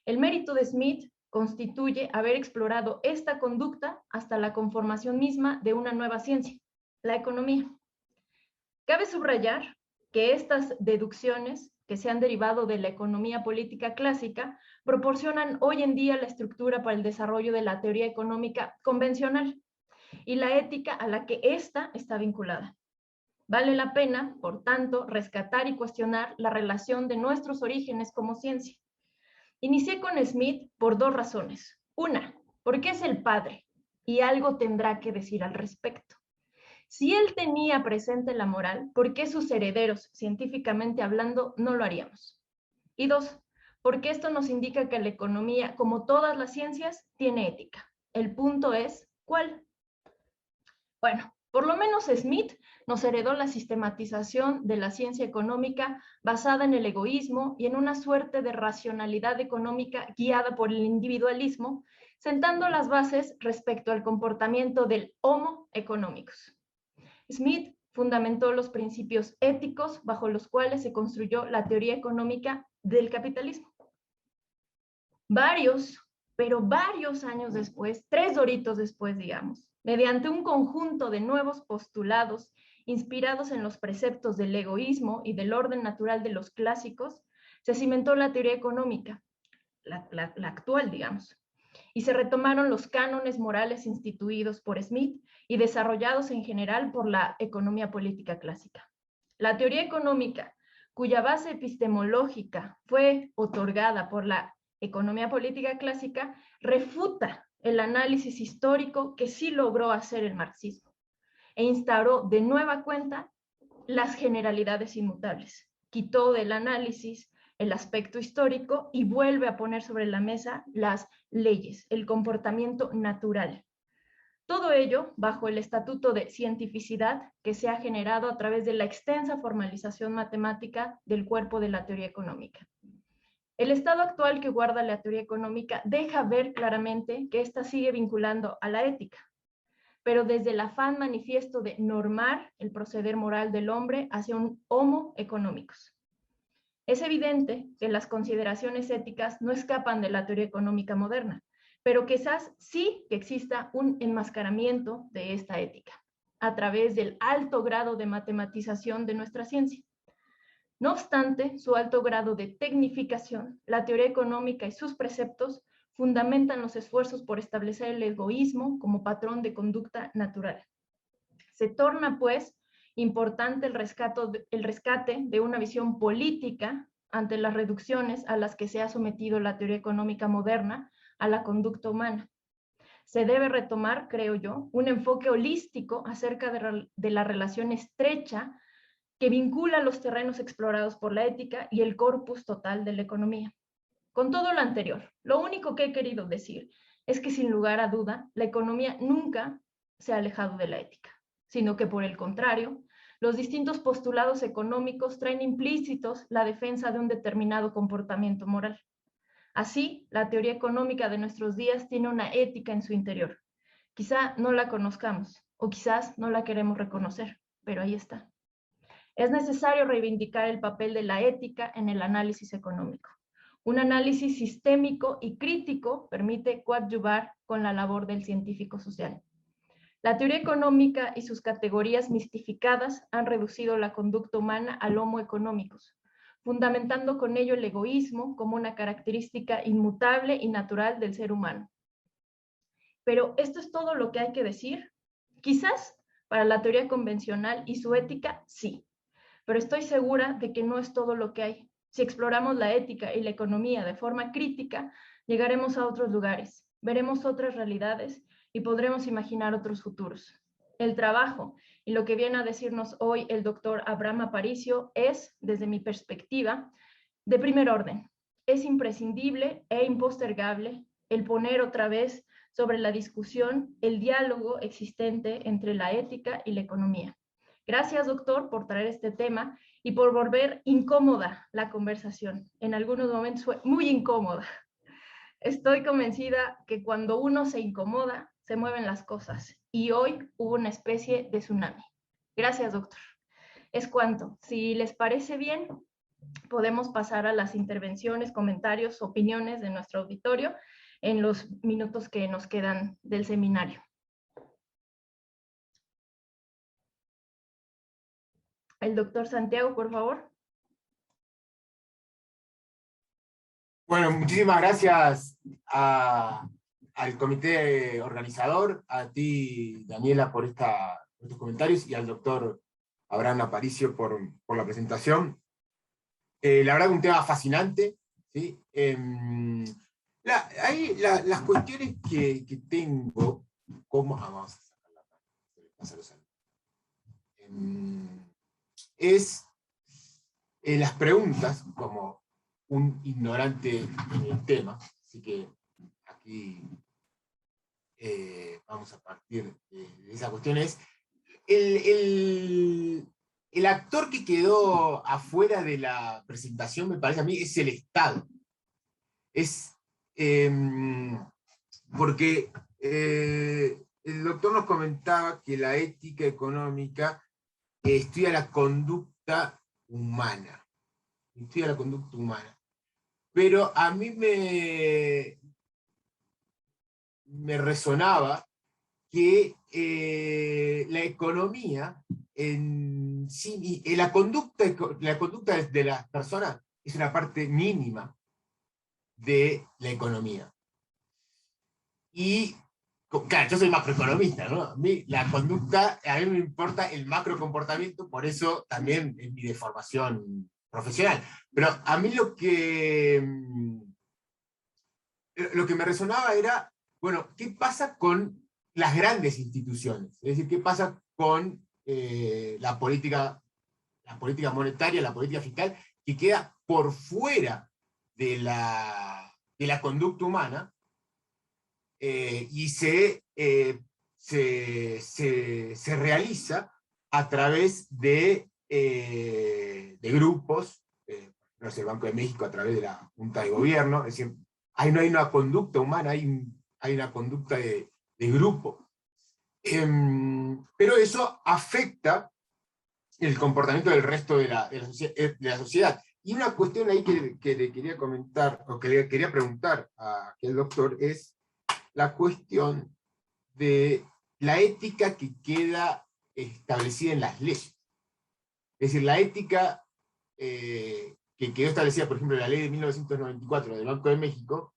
El mérito de Smith constituye haber explorado esta conducta hasta la conformación misma de una nueva ciencia, la economía. Cabe subrayar que estas deducciones que se han derivado de la economía política clásica proporcionan hoy en día la estructura para el desarrollo de la teoría económica convencional y la ética a la que ésta está vinculada. Vale la pena, por tanto, rescatar y cuestionar la relación de nuestros orígenes como ciencia. Inicié con Smith por dos razones. Una, porque es el padre y algo tendrá que decir al respecto. Si él tenía presente la moral, ¿por qué sus herederos, científicamente hablando, no lo haríamos? Y dos, porque esto nos indica que la economía, como todas las ciencias, tiene ética. El punto es, ¿cuál? Bueno, por lo menos Smith nos heredó la sistematización de la ciencia económica basada en el egoísmo y en una suerte de racionalidad económica guiada por el individualismo, sentando las bases respecto al comportamiento del Homo economicus. Smith fundamentó los principios éticos bajo los cuales se construyó la teoría económica del capitalismo. Varios años después, 3 doritos después, digamos, mediante un conjunto de nuevos postulados inspirados en los preceptos del egoísmo y del orden natural de los clásicos, se cimentó la teoría económica, la actual, digamos, y se retomaron los cánones morales instituidos por Smith y desarrollados en general por la economía política clásica. La teoría económica, cuya base epistemológica fue otorgada por la economía política clásica, refuta el análisis histórico que sí logró hacer el marxismo e instauró de nueva cuenta las generalidades inmutables. Quitó del análisis el aspecto histórico y vuelve a poner sobre la mesa las leyes, el comportamiento natural. Todo ello bajo el estatuto de cientificidad que se ha generado a través de la extensa formalización matemática del cuerpo de la teoría económica. El estado actual que guarda la teoría económica deja ver claramente que ésta sigue vinculando a la ética, pero desde el afán manifiesto de normar el proceder moral del hombre hacia un homo economicus. Es evidente que las consideraciones éticas no escapan de la teoría económica moderna, pero quizás sí que exista un enmascaramiento de esta ética a través del alto grado de matematización de nuestra ciencia. No obstante su alto grado de tecnificación, la teoría económica y sus preceptos fundamentan los esfuerzos por establecer el egoísmo como patrón de conducta natural. Se torna, pues, importante el rescate de una visión política ante las reducciones a las que se ha sometido la teoría económica moderna a la conducta humana. Se debe retomar, creo yo, un enfoque holístico acerca de la relación estrecha que vincula los terrenos explorados por la ética y el corpus total de la economía. Con todo lo anterior, lo único que he querido decir es que sin lugar a duda, la economía nunca se ha alejado de la ética, sino que por el contrario, los distintos postulados económicos traen implícitos la defensa de un determinado comportamiento moral. Así, la teoría económica de nuestros días tiene una ética en su interior. Quizá no la conozcamos, o quizás no la queremos reconocer, pero ahí está. Es necesario reivindicar el papel de la ética en el análisis económico. Un análisis sistémico y crítico permite coadyuvar con la labor del científico social. La teoría económica y sus categorías mistificadas han reducido la conducta humana al homo economicus, fundamentando con ello el egoísmo como una característica inmutable y natural del ser humano. Pero ¿esto es todo lo que hay que decir? Quizás para la teoría convencional y su ética, sí, pero estoy segura de que no es todo lo que hay. Si exploramos la ética y la economía de forma crítica, llegaremos a otros lugares, veremos otras realidades y podremos imaginar otros futuros. El trabajo y lo que viene a decirnos hoy el doctor Abraham Aparicio es, desde mi perspectiva, de primer orden. Es imprescindible e impostergable el poner otra vez sobre la discusión el diálogo existente entre la ética y la economía. Gracias, doctor, por traer este tema y por volver incómoda la conversación. En algunos momentos fue muy incómoda. Estoy convencida que cuando uno se incomoda, se mueven las cosas. Y hoy hubo una especie de tsunami. Gracias, doctor. Es cuanto. Si les parece bien, podemos pasar a las intervenciones, comentarios, opiniones de nuestro auditorio en los minutos que nos quedan del seminario. El doctor Santiago, por favor. Bueno, muchísimas gracias al comité organizador, a ti, Daniela, por estos comentarios, y al doctor Abraham Aparicio por la presentación. La verdad que un tema fascinante, ¿sí? Las cuestiones que tengo, como vamos a sacar la es las preguntas, como un ignorante en el tema, así que aquí vamos a partir de esa cuestión. Es el actor que quedó afuera de la presentación, me parece a mí, es el Estado. Es porque el doctor nos comentaba que la ética económica estudia la conducta humana. Estudia la conducta humana. Pero a mí me resonaba que la economía en sí, la conducta de las personas es una parte mínima de la economía. Y, claro, yo soy macroeconomista, ¿no? A mí la conducta, a mí me importa el macrocomportamiento, por eso también es mi deformación profesional. Pero a mí lo que me resonaba era, bueno, ¿qué pasa con las grandes instituciones? Es decir, ¿qué pasa con la política monetaria, la política fiscal, que queda por fuera de la conducta humana y se realiza a través de grupos, no sé, el Banco de México a través de la Junta de Gobierno, es decir, ahí no hay una conducta humana, hay una conducta de grupo. Pero eso afecta el comportamiento del resto de la sociedad. Y una cuestión ahí que le quería comentar, o que le quería preguntar a aquel doctor, es la cuestión de la ética que queda establecida en las leyes. Es decir, la ética que quedó establecida, por ejemplo, en la ley de 1994 del Banco de México,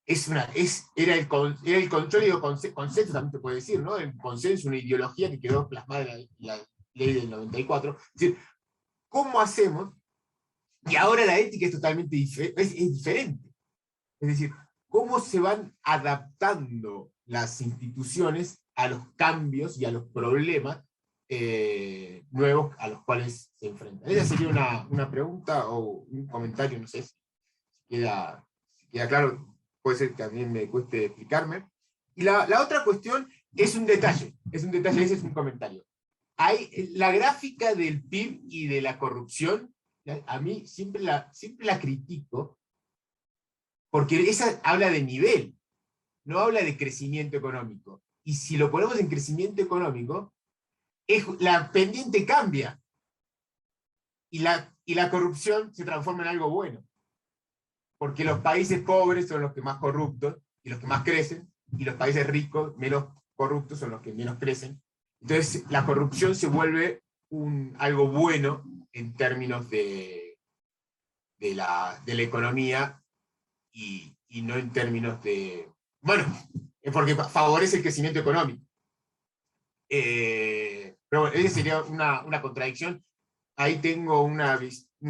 era el control y el consenso, también te puede decir, ¿no? El consenso, una ideología que quedó plasmada en la ley del 94. Es decir, ¿cómo hacemos? Y ahora la ética es totalmente es diferente. Es decir, ¿cómo se van adaptando las instituciones a los cambios y a los problemas nuevos a los cuales se enfrentan? Esa sería una pregunta o un comentario, no sé si queda claro. Puede ser que también me cueste explicarme. Y la otra cuestión es un detalle, ese es un comentario. La gráfica del PIB y de la corrupción, a mí siempre la critico, porque esa habla de nivel, no habla de crecimiento económico. Y si lo ponemos en crecimiento económico, la pendiente cambia, y la corrupción se transforma en algo bueno. Porque los países pobres son los que más corruptos y los que más crecen, y los países ricos, menos corruptos, son los que menos crecen. Entonces la corrupción se vuelve algo bueno en términos de la economía y no en términos de... Bueno, porque favorece el crecimiento económico. Pero bueno, esa sería una contradicción. Ahí tengo una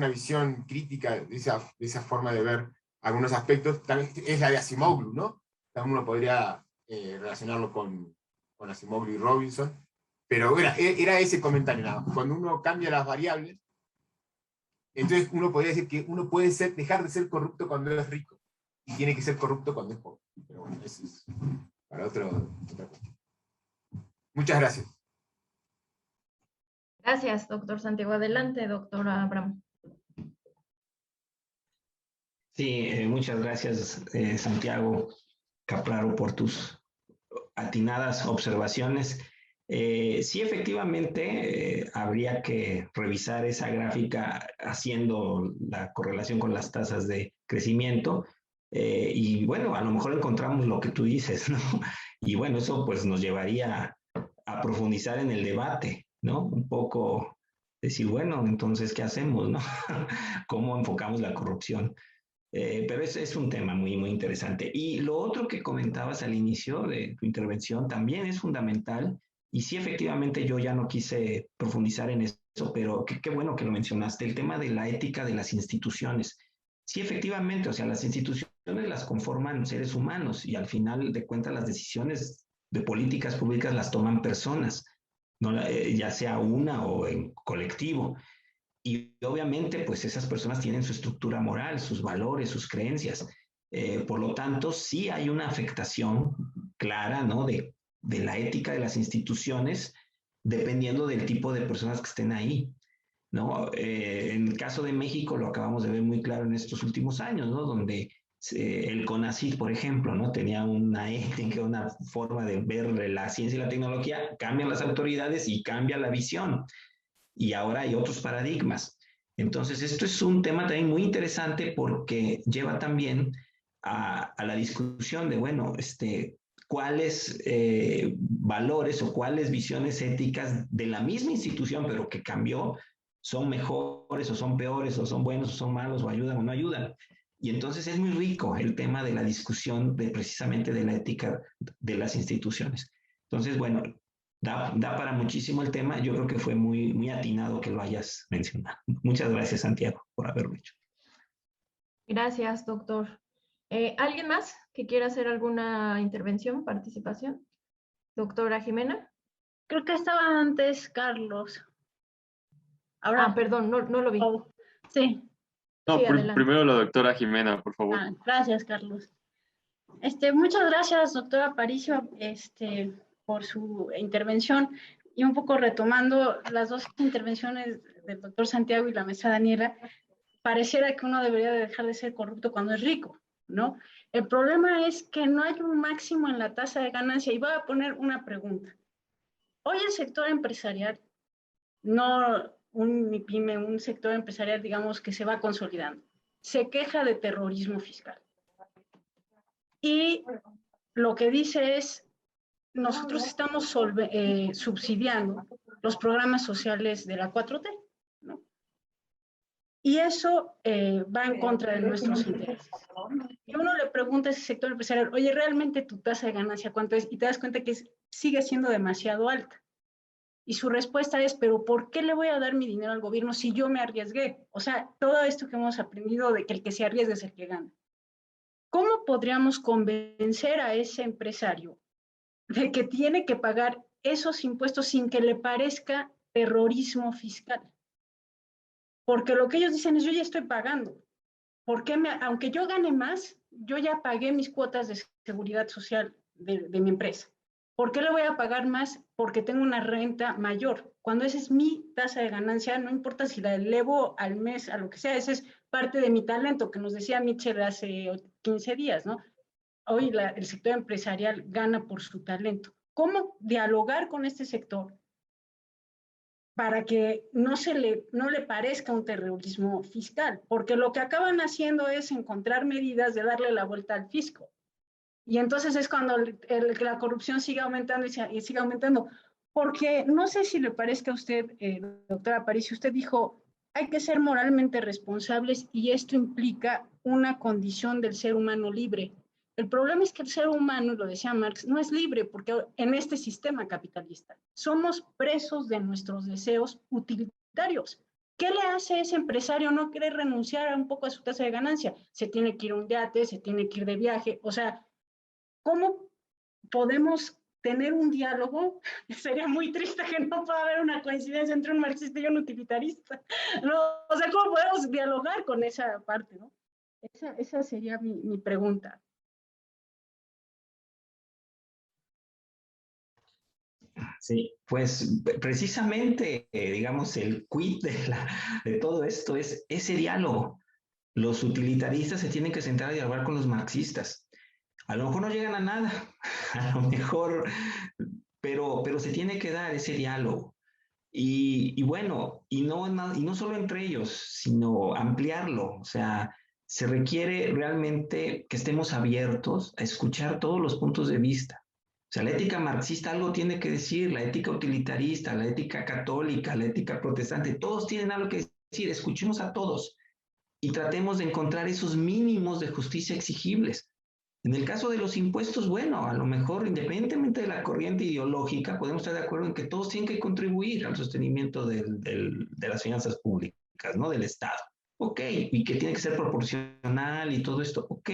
visión crítica de esa forma de ver algunos aspectos. También es la de Acemoglu, ¿no? También uno podría relacionarlo con Acemoglu y Robinson. Pero era ese comentario, nada. Cuando uno cambia las variables, entonces uno podría decir que uno puede dejar de ser corrupto cuando es rico, y tiene que ser corrupto cuando es pobre. Pero bueno, eso es para otra cuestión. Muchas gracias. Gracias, doctor Santiago. Adelante, doctor Abraham. Sí, muchas gracias, Santiago Capraro, por tus atinadas observaciones. Sí, efectivamente, habría que revisar esa gráfica haciendo la correlación con las tasas de crecimiento. Y bueno, a lo mejor encontramos lo que tú dices, ¿no? Y bueno, eso pues nos llevaría a profundizar en el debate, ¿no? Un poco decir, bueno, entonces, ¿qué hacemos, no? ¿Cómo enfocamos la corrupción? Pero es un tema muy, muy interesante. Y lo otro que comentabas al inicio de tu intervención también es fundamental. Y sí, efectivamente, yo ya no quise profundizar en eso, pero qué bueno que lo mencionaste, el tema de la ética de las instituciones. Sí, efectivamente, o sea, las instituciones las conforman seres humanos y al final de cuentas las decisiones de políticas públicas las toman personas, ¿no? Ya sea una o en colectivo. Y obviamente, pues esas personas tienen su estructura moral, sus valores, sus creencias. Por lo tanto, sí hay una afectación clara, ¿no? De la ética de las instituciones, dependiendo del tipo de personas que estén ahí, ¿no? En el caso de México lo acabamos de ver muy claro en estos últimos años, ¿no? Donde el CONACYT, por ejemplo, ¿no? Tenía una ética, una forma de ver la ciencia y la tecnología, cambian las autoridades y cambia la visión y ahora hay otros paradigmas. Entonces, esto es un tema también muy interesante porque lleva también a la discusión de, bueno, cuáles valores o cuáles visiones éticas de la misma institución, pero que cambió, son mejores o son peores o son buenos o son malos o ayudan o no ayudan. Y entonces es muy rico el tema de la discusión de precisamente de la ética de las instituciones. Entonces, bueno, da para muchísimo el tema. Yo creo que fue muy, muy atinado que lo hayas mencionado. Muchas gracias, Santiago, por haberlo hecho. Gracias, doctor. ¿Alguien más que quiera hacer alguna intervención, participación? Doctora Jimena. Creo que estaba antes Carlos. Ahora, perdón, no lo vi. Oh, sí. No, Sí, adelante. primero la doctora Jimena, por favor. Gracias, Carlos. Muchas gracias, doctora Aparicio, por su intervención. Y un poco retomando las dos intervenciones del doctor Santiago y la maestra Daniela, pareciera que uno debería dejar de ser corrupto cuando es rico, ¿no? El problema es que no hay un máximo en la tasa de ganancia. Y voy a poner una pregunta. Hoy el sector empresarial, no un MIPYME, un sector empresarial, digamos, que se va consolidando, se queja de terrorismo fiscal. Y lo que dice es, nosotros estamos subsidiando los programas sociales de la 4T, ¿no? Y eso va en contra de nuestros intereses. Y uno le pregunta a ese sector empresarial, oye, ¿realmente tu tasa de ganancia cuánto es? Y te das cuenta que sigue siendo demasiado alta. Y su respuesta es, pero ¿por qué le voy a dar mi dinero al gobierno si yo me arriesgué? O sea, todo esto que hemos aprendido de que el que se arriesga es el que gana. ¿Cómo podríamos convencer a ese empresario de que tiene que pagar esos impuestos sin que le parezca terrorismo fiscal? Porque lo que ellos dicen es, yo ya estoy pagando. ¿Por qué aunque yo gane más, yo ya pagué mis cuotas de seguridad social de mi empresa? ¿Por qué le voy a pagar más? Porque tengo una renta mayor. Cuando esa es mi tasa de ganancia, no importa si la elevo al mes, a lo que sea, ese es parte de mi talento, que nos decía Mitchell hace 15 días, ¿no? Hoy el sector empresarial gana por su talento. ¿Cómo dialogar con este sector para que no le parezca un terrorismo fiscal? Porque lo que acaban haciendo es encontrar medidas de darle la vuelta al fisco. Y entonces es cuando la corrupción sigue aumentando y sigue aumentando. Porque no sé si le parezca a usted, doctora Aparicio, usted dijo, hay que ser moralmente responsables y esto implica una condición del ser humano libre. El problema es que el ser humano, lo decía Marx, no es libre porque en este sistema capitalista somos presos de nuestros deseos utilitarios. ¿Qué le hace a ese empresario no querer renunciar a un poco a su tasa de ganancia? Se tiene que ir a un yate, se tiene que ir de viaje. O sea, ¿cómo podemos tener un diálogo? Sería muy triste que no pueda haber una coincidencia entre un marxista y un utilitarista. ¿No? O sea, ¿cómo podemos dialogar con esa parte? ¿No? Esa sería mi pregunta. Sí, pues precisamente, digamos, el quid de todo esto es ese diálogo. Los utilitaristas se tienen que sentar a dialogar con los marxistas. A lo mejor no llegan a nada, a lo mejor, pero se tiene que dar ese diálogo. Y bueno, y no solo entre ellos, sino ampliarlo. O sea, se requiere realmente que estemos abiertos a escuchar todos los puntos de vista. O sea, la ética marxista algo tiene que decir, la ética utilitarista, la ética católica, la ética protestante, todos tienen algo que decir, escuchemos a todos y tratemos de encontrar esos mínimos de justicia exigibles. En el caso de los impuestos, bueno, a lo mejor independientemente de la corriente ideológica, podemos estar de acuerdo en que todos tienen que contribuir al sostenimiento de las finanzas públicas, ¿no? Del Estado. Ok, y que tiene que ser proporcional y todo esto, ok.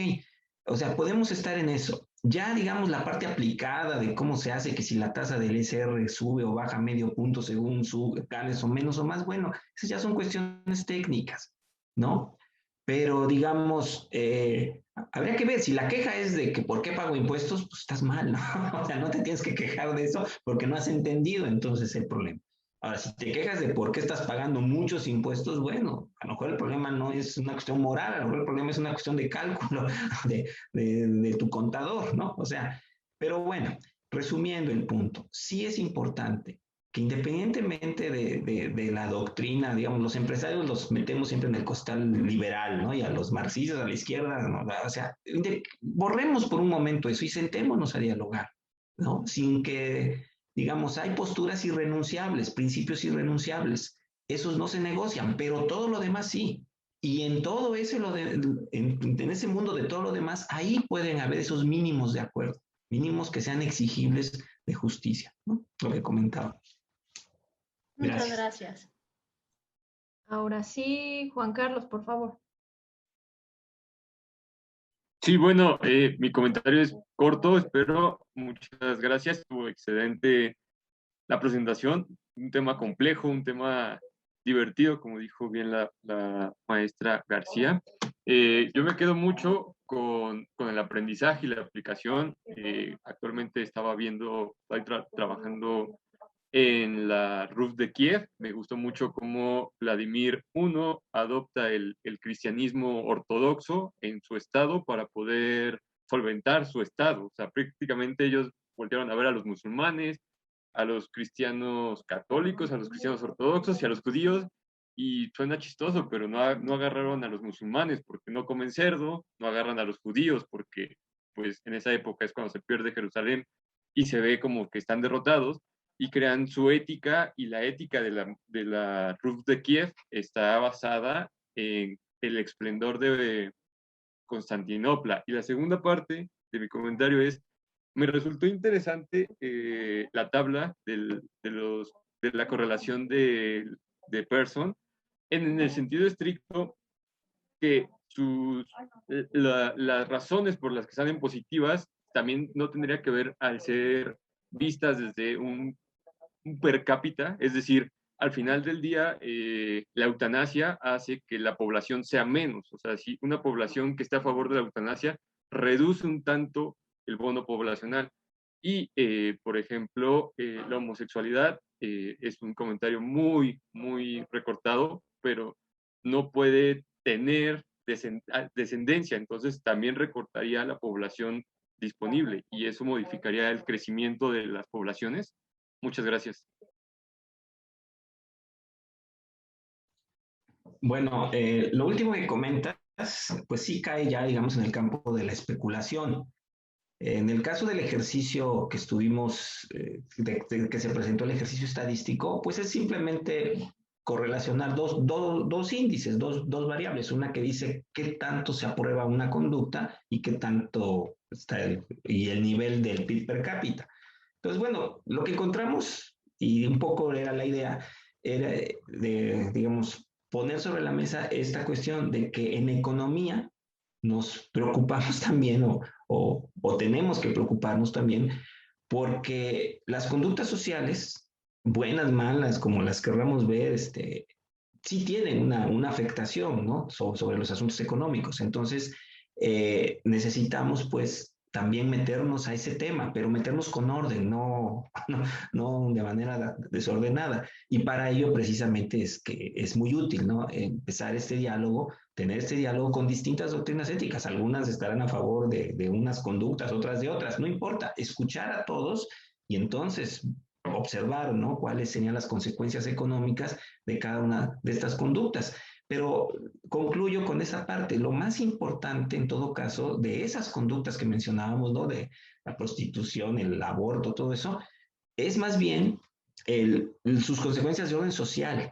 O sea, podemos estar en eso. Ya, digamos, la parte aplicada de cómo se hace, que si la tasa del SR sube o baja medio punto según ganes o menos o más, bueno, esas ya son cuestiones técnicas, ¿no? Pero digamos, habría que ver, si la queja es de que por qué pago impuestos, pues estás mal, ¿no? O sea, no te tienes que quejar de eso porque no has entendido entonces el problema. Ahora, si te quejas de por qué estás pagando muchos impuestos, bueno, a lo mejor el problema no es una cuestión moral, a lo mejor el problema es una cuestión de cálculo de tu contador, ¿no? O sea, pero bueno, resumiendo el punto, sí es importante que independientemente de la doctrina, digamos, los empresarios los metemos siempre en el costal liberal, ¿no? Y a los marxistas, a la izquierda, ¿no? O sea, borremos por un momento eso y sentémonos a dialogar, ¿no? Sin que, digamos, hay posturas irrenunciables, principios irrenunciables, esos no se negocian, pero todo lo demás sí. Y en todo ese, en ese mundo de todo lo demás, ahí pueden haber esos mínimos de acuerdo, mínimos que sean exigibles de justicia, ¿no? Lo que comentaba. Muchas gracias. Ahora sí, Juan Carlos, por favor. Sí, bueno, mi comentario es corto, espero. Muchas gracias. Estuvo excelente la presentación. Un tema complejo, un tema divertido, como dijo bien la maestra García. Yo me quedo mucho con el aprendizaje y la aplicación. Actualmente estoy trabajando en la Rus de Kiev. Me gustó mucho cómo Vladimir I adopta el cristianismo ortodoxo en su estado para poder solventar su estado. O sea, prácticamente ellos voltearon a ver a los musulmanes, a los cristianos católicos, a los cristianos ortodoxos y a los judíos, y suena chistoso, pero no agarraron a los musulmanes porque no comen cerdo, no agarran a los judíos porque pues en esa época es cuando se pierde Jerusalén y se ve como que están derrotados, y crean su ética, y la ética de la Rus de Kiev está basada en el esplendor de Constantinopla. Y la segunda parte de mi comentario es, me resultó interesante la tabla de la correlación de Pearson, en el sentido estricto que las razones por las que salen positivas también no tendría que ver al ser vistas desde un per cápita, es decir, al final del día, la eutanasia hace que la población sea menos. O sea, si una población que está a favor de la eutanasia reduce un tanto el bono poblacional. Y, por ejemplo, la homosexualidad es un comentario muy, muy recortado, pero no puede tener descendencia, entonces también recortaría la población disponible y eso modificaría el crecimiento de las poblaciones. Muchas gracias. Bueno, lo último que comentas, pues sí cae ya, digamos, en el campo de la especulación. En el caso del ejercicio que estuvimos, que se presentó el ejercicio estadístico, pues es simplemente correlacionar dos índices, dos variables. Una que dice qué tanto se aprueba una conducta y qué tanto y el nivel del PIB per cápita. Entonces, bueno, lo que encontramos, y un poco era la idea, era de, digamos, poner sobre la mesa esta cuestión de que en economía nos preocupamos también o tenemos que preocuparnos también porque las conductas sociales, buenas, malas, como las querramos ver, sí tienen una afectación, ¿no? Sobre los asuntos económicos. Entonces, necesitamos, pues, también meternos a ese tema, pero meternos con orden, no de manera desordenada. Y para ello, precisamente, es que es muy útil, ¿no? Empezar este diálogo, tener este diálogo con distintas doctrinas éticas. Algunas estarán a favor de unas conductas, otras de otras. No importa, escuchar a todos y entonces observar, ¿no? Cuáles serían las consecuencias económicas de cada una de estas conductas. Pero concluyo con esa parte. Lo más importante, en todo caso, de esas conductas que mencionábamos, ¿no? De la prostitución, el aborto, todo eso, es más bien sus consecuencias de orden social,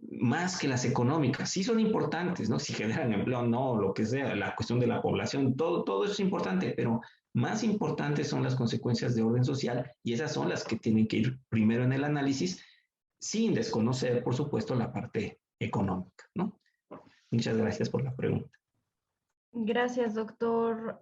más que las económicas. Sí son importantes, ¿no? Si generan empleo, no, lo que sea, la cuestión de la población, todo eso es importante, pero más importantes son las consecuencias de orden social y esas son las que tienen que ir primero en el análisis, sin desconocer, por supuesto, la parte económica, ¿no? Muchas gracias por la pregunta. Gracias, doctor.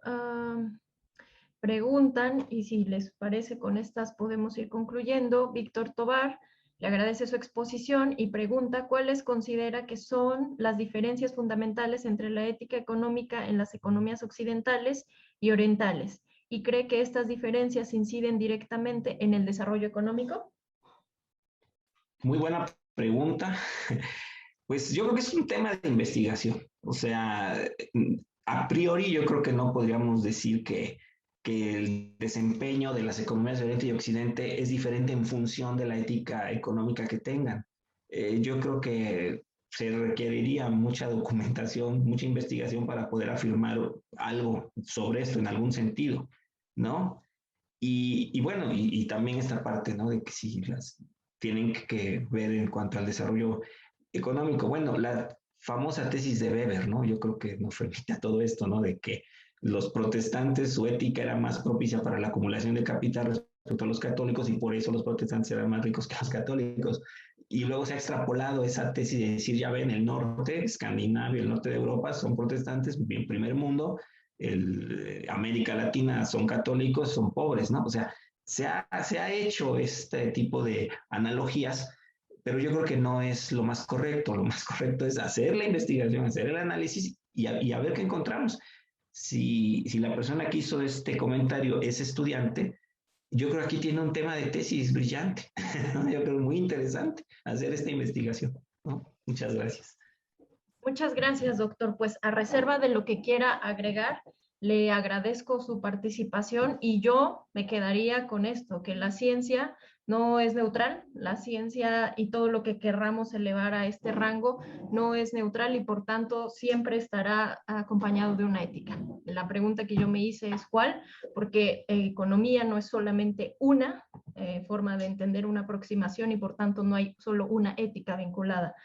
Preguntan, y si les parece, con estas podemos ir concluyendo. Víctor Tobar le agradece su exposición y pregunta cuáles considera que son las diferencias fundamentales entre la ética económica en las economías occidentales y orientales, y cree que estas diferencias inciden directamente en el desarrollo económico. Muy buena pregunta. Pues yo creo que es un tema de investigación. O sea, a priori yo creo que no podríamos decir que el desempeño de las economías de Oriente y Occidente es diferente en función de la ética económica que tengan. Yo creo que se requeriría mucha documentación, mucha investigación para poder afirmar algo sobre esto en algún sentido, ¿no? Y bueno, y también esta parte, ¿no? De que si las tienen que ver en cuanto al desarrollo económico. Bueno, la famosa tesis de Weber, ¿no? Yo creo que nos remite a todo esto, ¿no? De que los protestantes, su ética era más propicia para la acumulación de capital respecto a los católicos y por eso los protestantes eran más ricos que los católicos. Y luego se ha extrapolado esa tesis de decir, ya ven, el norte, Escandinavia, el norte de Europa son protestantes, bien primer mundo, América Latina son católicos, son pobres, ¿no? O sea, se ha hecho este tipo de analogías, pero yo creo que no es lo más correcto. Lo más correcto es hacer la investigación, hacer el análisis y a ver qué encontramos. Si la persona que hizo este comentario es estudiante, yo creo que aquí tiene un tema de tesis brillante. Yo creo muy interesante hacer esta investigación, ¿no? Muchas gracias. Muchas gracias, doctor. Pues a reserva de lo que quiera agregar, le agradezco su participación y yo me quedaría con esto, que la ciencia no es neutral, la ciencia y todo lo que querramos elevar a este rango no es neutral y por tanto siempre estará acompañado de una ética. La pregunta que yo me hice es ¿cuál? Porque economía no es solamente una forma de entender una aproximación y por tanto no hay solo una ética vinculada.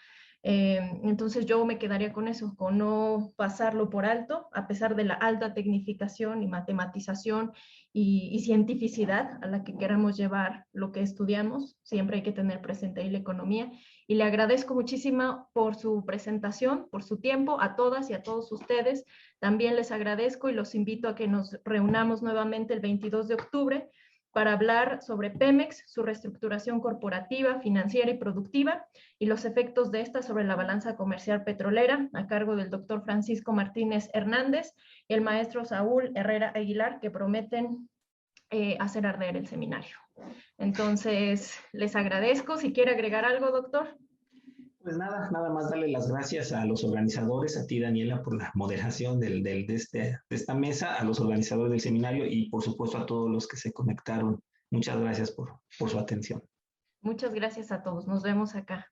Entonces yo me quedaría con eso, con no pasarlo por alto, a pesar de la alta tecnificación y matematización y cientificidad a la que queramos llevar lo que estudiamos, siempre hay que tener presente ahí la economía. Y le agradezco muchísimo por su presentación, por su tiempo, a todas y a todos ustedes. También les agradezco y los invito a que nos reunamos nuevamente el 22 de octubre para hablar sobre Pemex, su reestructuración corporativa, financiera y productiva y los efectos de esta sobre la balanza comercial petrolera, a cargo del doctor Francisco Martínez Hernández y el maestro Saúl Herrera Aguilar, que prometen hacer arder el seminario. Entonces, les agradezco. Si quiere agregar algo, doctor. Pues nada más darle las gracias a los organizadores, a ti, Daniela, por la moderación de esta mesa, a los organizadores del seminario y, por supuesto, a todos los que se conectaron. Muchas gracias por su atención. Muchas gracias a todos. Nos vemos acá.